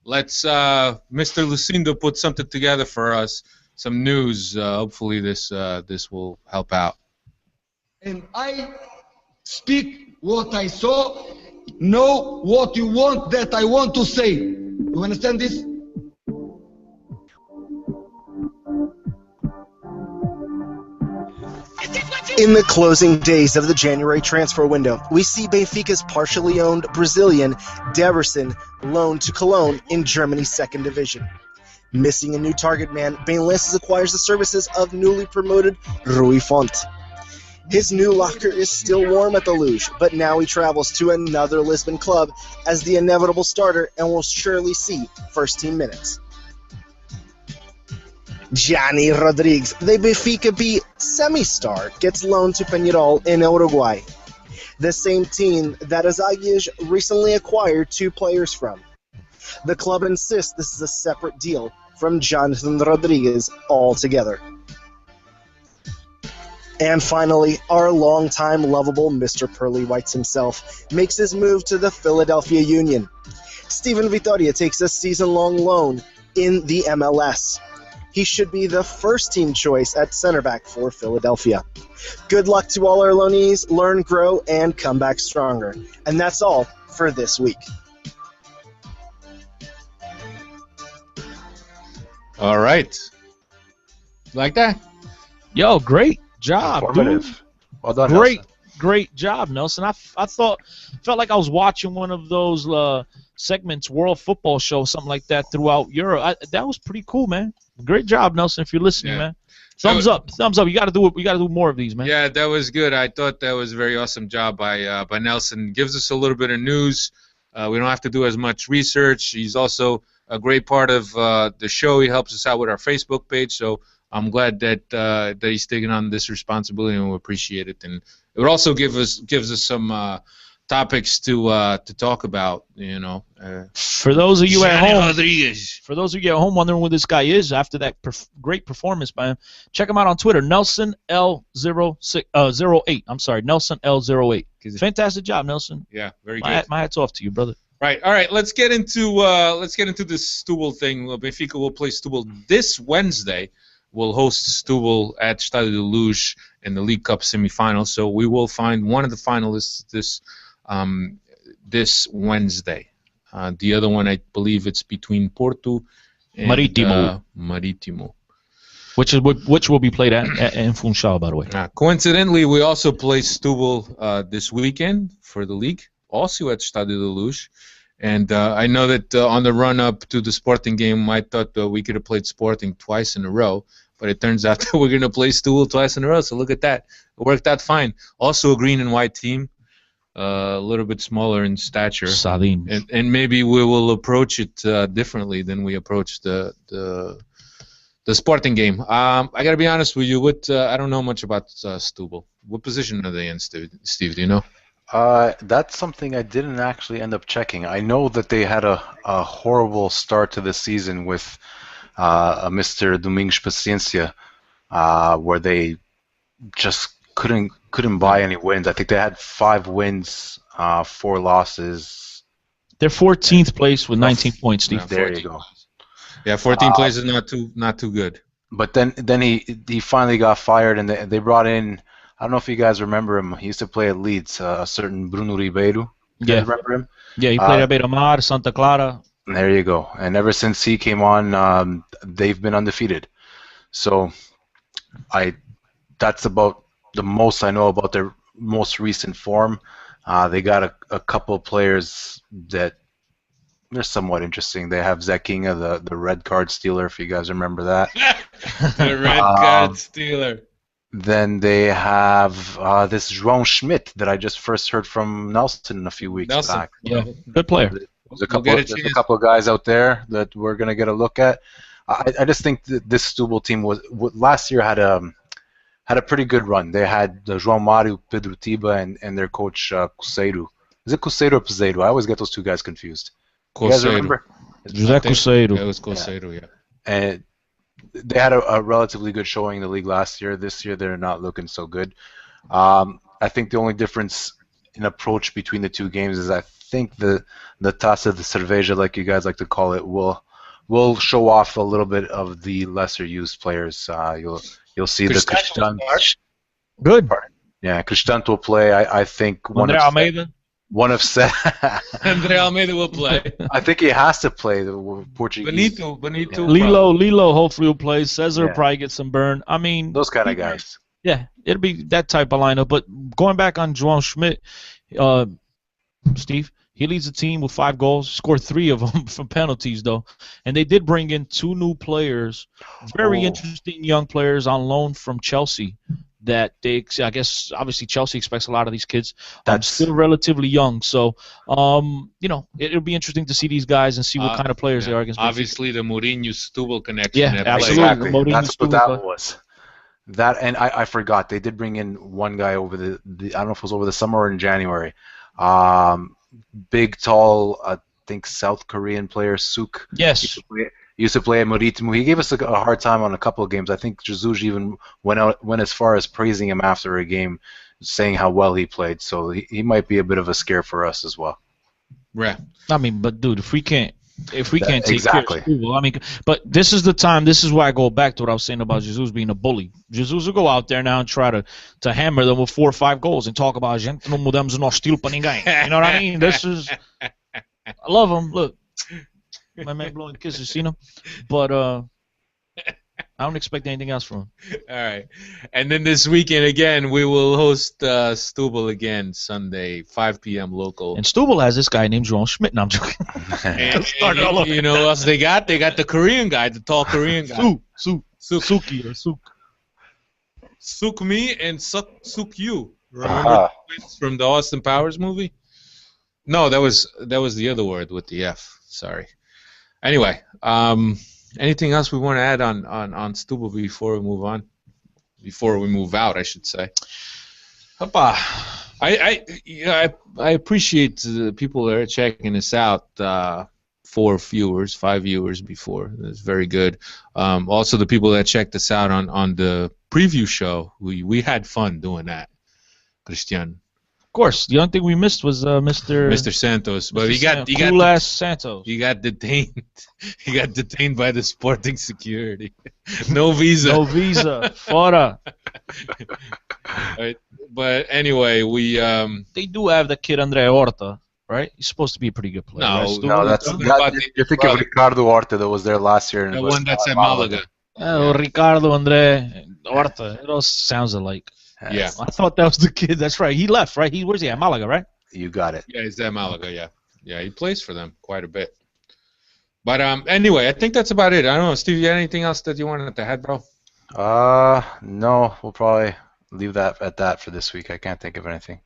Let's Mr. Lucindo put something together for us, some news. Hopefully this will help out. And I speak what I saw, know what you want that I want to say. You understand this? In the closing days of the January transfer window, we see Benfica's partially owned Brazilian Deverson loaned to Cologne in Germany's second division. Missing a new target man, Belenenses acquires the services of newly promoted Rui Fonte. His new locker is still warm at the Luge, but now he travels to another Lisbon club as the inevitable starter and will surely see first-team minutes. Gianni Rodrigues, the Benfica B semi-star, gets loaned to Peñarol in Uruguay, the same team that Azagues recently acquired 2 players from. The club insists this is a separate deal from Jonathan Rodriguez altogether. And finally, our longtime lovable Mr. Pearly Whites himself makes his move to the Philadelphia Union. Steven Vitória takes a season-long loan in the MLS. He should be the first-team choice at center back for Philadelphia. Good luck to all our loanees. Learn, grow, and come back stronger. And that's all for this week. All right. Like that? Yo, great job, dude. Informative. Well done, Great job, Nelson. I felt like I was watching one of those segments, World Football Show, something like that throughout Europe. That was pretty cool, man. Great job, Nelson. If you're listening, man. Thumbs up. You got to do it. We got to do more of these, man. Yeah, that was good. I thought that was a very awesome job by Nelson. Gives us a little bit of news. We don't have to do as much research. He's also a great part of the show. He helps us out with our Facebook page. So I'm glad that he's taking on this responsibility, and we appreciate it. And it would also gives us some topics to talk about. You know. For those of you at home, Rodriguez. For those of you at home wondering who this guy is after that great performance by him, check him out on Twitter, Nelson L08. I'm sorry, Nelson L08. Fantastic job, Nelson. Yeah, very good. My hat's off to you, brother. Right. All right. Let's get into this Setúbal thing. Benfica will play Setúbal this Wednesday. We'll host Setúbal at Estádio da Luz in the League Cup semifinal. So we will find one of the finalists this Wednesday. The other one, I believe, it's between Porto and Marítimo. Marítimo. which will be played in Funchal, by the way. Coincidentally, we also play Stubble this weekend for the league, also at Stadio de Luz. And I know that on the run-up to the Sporting game, I thought we could have played Sporting twice in a row, but it turns out that we're going to play Stubble twice in a row, so look at that. It worked out fine. Also a green and white team, a little bit smaller in stature. And maybe we will approach it differently than we approached the Sporting game. I got to be honest with you. I don't know much about Stubble. What position are they in, Steve? Do you know? That's something I didn't actually end up checking. I know that they had a horrible start to the season with a Mr. Domingos Paciencia, where they just couldn't buy any wins. I think they had 5 wins, 4 losses. They're 14th place with 19 points, Steve. There you go. Yeah, 14th place is not too good. But then he finally got fired, and they brought in. I don't know if you guys remember him. He used to play at Leeds, a certain Bruno Ribeiro. Yeah. Remember him? Yeah, he played at Beira-Mar, Santa Clara. There you go. And ever since he came on, they've been undefeated. So that's about the most I know about their most recent form. They got a couple players that they're somewhat interesting. They have Zekinga, the red card stealer, if you guys remember that. The red card stealer. Then they have this João Schmidt that I just first heard from Nelson a few weeks back. Yeah, good player. There's a couple of guys out there that we're going to get a look at. I just think that this Stubble team last year had a pretty good run. They had João Mário, Pedro Tiba, and their coach Cuseiro. Is it Cuseiro or Piseiro? I always get those two guys confused. You guys remember? José Cuseiro. It was Cuseiro, yeah. And they had a relatively good showing in the league last year. This year, they're not looking so good. I think the only difference in approach between the two games is I think the Taça de Cerveja, like you guys like to call it, will show off a little bit of the lesser used players. You'll see the Cristiano. Good. Yeah, Cristiano will play. I think André Almeida. One of André Almeida will play. I think he has to play the Portuguese. Benito. Lilo hopefully will play. Cesar will probably get some burn. I mean, those kind of guys. Yeah, it'll be that type of lineup. But going back on João Schmidt, Steve, he leads the team with 5 goals, scored 3 of them from penalties, though. And they did bring in 2 new players, very interesting young players on loan from Chelsea. That I guess, obviously Chelsea expects a lot of these kids. That's still relatively young, so it'll be interesting to see these guys and see what kind of players they are against. Obviously, the Mourinho-Stubble connection. Yeah, absolutely. Exactly. That's what that was. That, and I forgot they did bring in one guy over the I don't know if it was over the summer or in January. Big, tall, I think South Korean player Suk. Yes. He used to play at Marítimo. He gave us a hard time on a couple of games. I think Jesus even went as far as praising him after a game, saying how well he played. So he might be a bit of a scare for us as well. Right. I mean, but dude, if we can't take exactly. care of Stubble, I mean, but this is the time. This is why I go back to what I was saying about Jesus being a bully. Jesus will go out there now and try to hammer them with 4 or 5 goals and talk about gente não mudamos o nosso estilo para ninguém. You know what I mean? This is. I love him. Look. My man blowing kisses, you know, but I don't expect anything else from him. All right, and then this weekend again, we will host Stubble again Sunday, 5 p.m. local. And Stubble has this guy named João Schmidt. No, I'm joking. and you know what else they got? They got the Korean guy, the tall Korean guy. Suki or Suk. Suk me and Suk you. Remember from the Austin Powers movie? No, that was the other word with the F. Sorry. Anyway, anything else we want to add on Stubble before we move on? Before we move out, I should say. I appreciate the people that are checking us out. 4 viewers, 5 viewers before. That's very good. Also, the people that checked us out on the preview show, we had fun doing that. Christian. Of course, the only thing we missed was Mr. Santos, but he got Santos. He got detained. He got detained by the Sporting security. No visa. No visa. Fora. Right. But anyway, they do have the kid André Horta, right? He's supposed to be a pretty good player. No, you're thinking of Ricardo Horta that was there last year. The one that's at Malaga. Oh, Ricardo, Andre, Horta. It all sounds alike. Yeah. I thought that was the kid. That's right. He left, right? Where's he at? Malaga, right? You got it. Yeah, he's at Malaga. Yeah, yeah, he plays for them quite a bit. But anyway, I think that's about it. I don't know, Steve. You got anything else that you wanted to add, bro? No. We'll probably leave that at that for this week. I can't think of anything.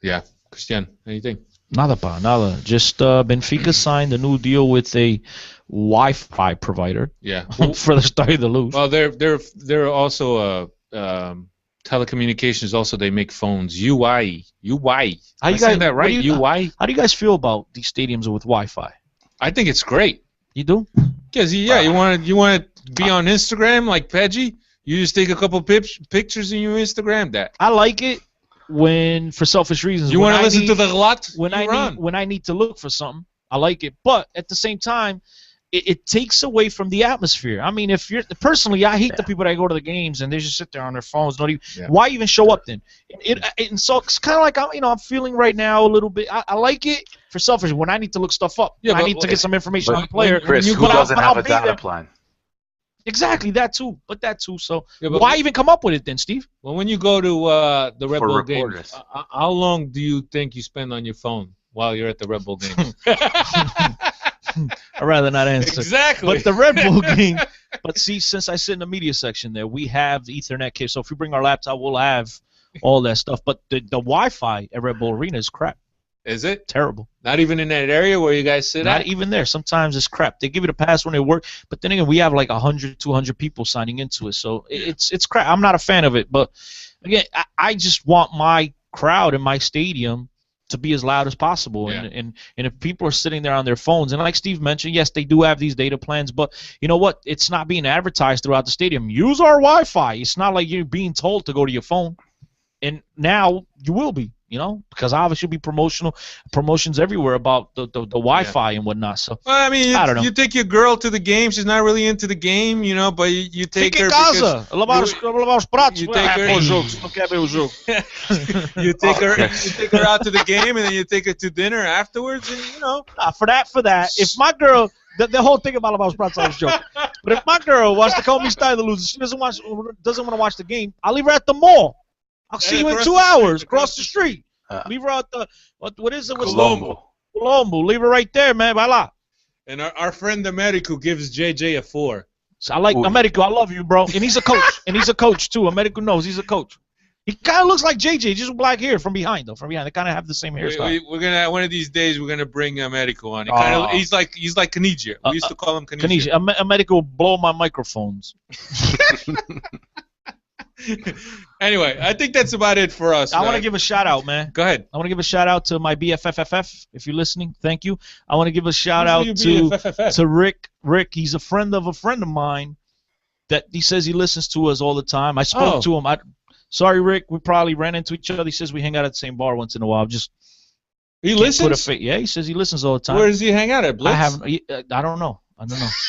Yeah, Christian, anything? Nada, pa, nada. Just Benfica signed a new deal with a Wi-Fi provider. Yeah. For the start of the lose. Well, they're also telecommunications. Also, they make phones. UI. How Am I saying that right? UI. How do you guys feel about these stadiums with Wi-Fi? I think it's great. You do? Because you want to be on Instagram like Peggy. You just take a couple pictures and you Instagram that. I like it for selfish reasons. You want to listen to the lot? When I need to look for something, I like it. But at the same time, it takes away from the atmosphere. I mean, if you're personally, I hate the people that go to the games and they just sit there on their phones. Why even show up then? And so it's kind of like I'm feeling right now a little bit. I like it for selfish when I need to look stuff up. Yeah, I need to get some information on the player. Chris, who doesn't have a data plan? Exactly, that too. So why even come up with it then, Steve? Well, when you go to the Red Bull reporters. games, how long do you think you spend on your phone while you're at the Red Bull games? I'd rather not answer. Exactly. But the Red Bull game. But see, since I sit in the media section there, we have the Ethernet cable. So if we bring our laptop, we'll have all that stuff. But the Wi-Fi at Red Bull Arena is crap. Is it? Terrible. Not even in that area where you guys sit at? Not even there. Sometimes it's crap. They give it a pass when it works. But then again, we have like 100, 200 people signing into it. So it's crap. I'm not a fan of it. But again, I just want my crowd in my stadium to be as loud as possible. Yeah. And if people are sitting there on their phones, and like Steve mentioned, yes, they do have these data plans, but you know what? It's not being advertised throughout the stadium. Use our Wi-Fi. It's not like you're being told to go to your phone. And now you will be, because obviously be promotions everywhere about the Wi-Fi and whatnot. So well, I mean, I don't know. You take your girl to the game. She's not really into the game, but you take her because you take her out to the game, and then you take her to dinner afterwards, and for that. If my girl, the whole thing about Lavar Sprats is a joke. But if my girl wants to call me style to lose, she doesn't want to watch the game, I'll leave her at the mall. I'll see you in 2 hours across the street. Leave her at the what is it? Colombo. Leave her right there, man. Voila. And our friend Americo gives JJ a 4. So I like Americo. I love you, bro. And he's a coach. Too. Americo knows he's a coach. He kind of looks like JJ, just with black hair from behind, though. From behind, they kind of have the same hairstyle. We're gonna one of these days we're gonna bring Americo on. He's like Kanija. We used to call him Kanija. Americo will blow my microphones. Anyway, I think that's about it for us. I want to give a shout out, man. Go ahead. I want to give a shout out to my BFFFF. If you're listening, thank you. I want to give a shout out to Rick. Rick, he's a friend of mine. That he says he listens to us all the time. I spoke to him. Sorry, Rick. We probably ran into each other. He says we hang out at the same bar once in a while. He listens. Yeah, he says he listens all the time. Where does he hang out at? Blitz? I don't know.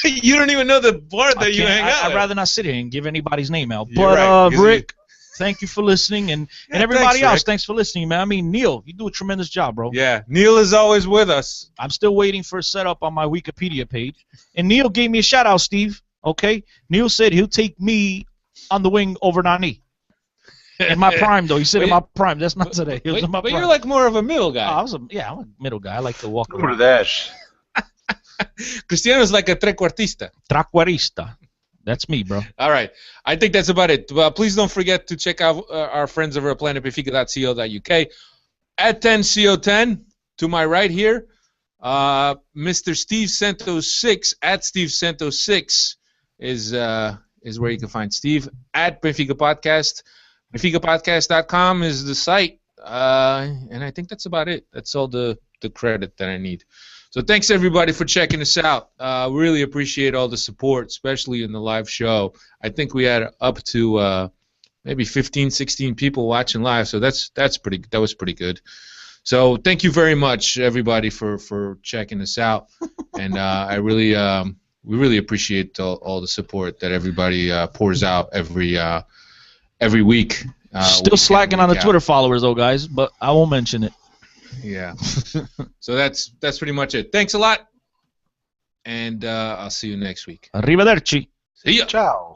You don't even know the bar that you hang out. I'd rather not sit here and give anybody's name out. You're but right, Rick, thank you for listening, and everybody else, thanks for listening, man. I mean, Neil, you do a tremendous job, bro. Yeah, Neil is always with us. I'm still waiting for a setup on my Wikipedia page, and Neil gave me a shout out, Steve. Okay, Neil said he'll take me on the wing over Nani. In my prime, though. He said in my prime. That's not today. It was in my prime. You're like more of a middle guy. I'm a middle guy. I like to walk around. Cristiano's like a trequartista. Trequartista. That's me, bro. All right. I think that's about it. Well, please don't forget to check out our friends over at planetbenfica.co.uk. At 10CO10, to my right here, Mr. Steve Santos 6, at Steve Santos 6 is where you can find Steve. At Benfica Podcast. BenficaPodcast.com is the site. And I think that's about it. That's all the credit that I need. So thanks, everybody, for checking us out. Really appreciate all the support, especially in the live show. I think we had up to maybe 15, 16 people watching live, so that was pretty good. So thank you very much, everybody, for checking us out. And we really appreciate all the support that everybody pours out every week. Still slacking on the Twitter followers, though, guys, but I won't mention it. Yeah. So that's pretty much it. Thanks a lot, and I'll see you next week. Arrivederci. See ya. Ciao.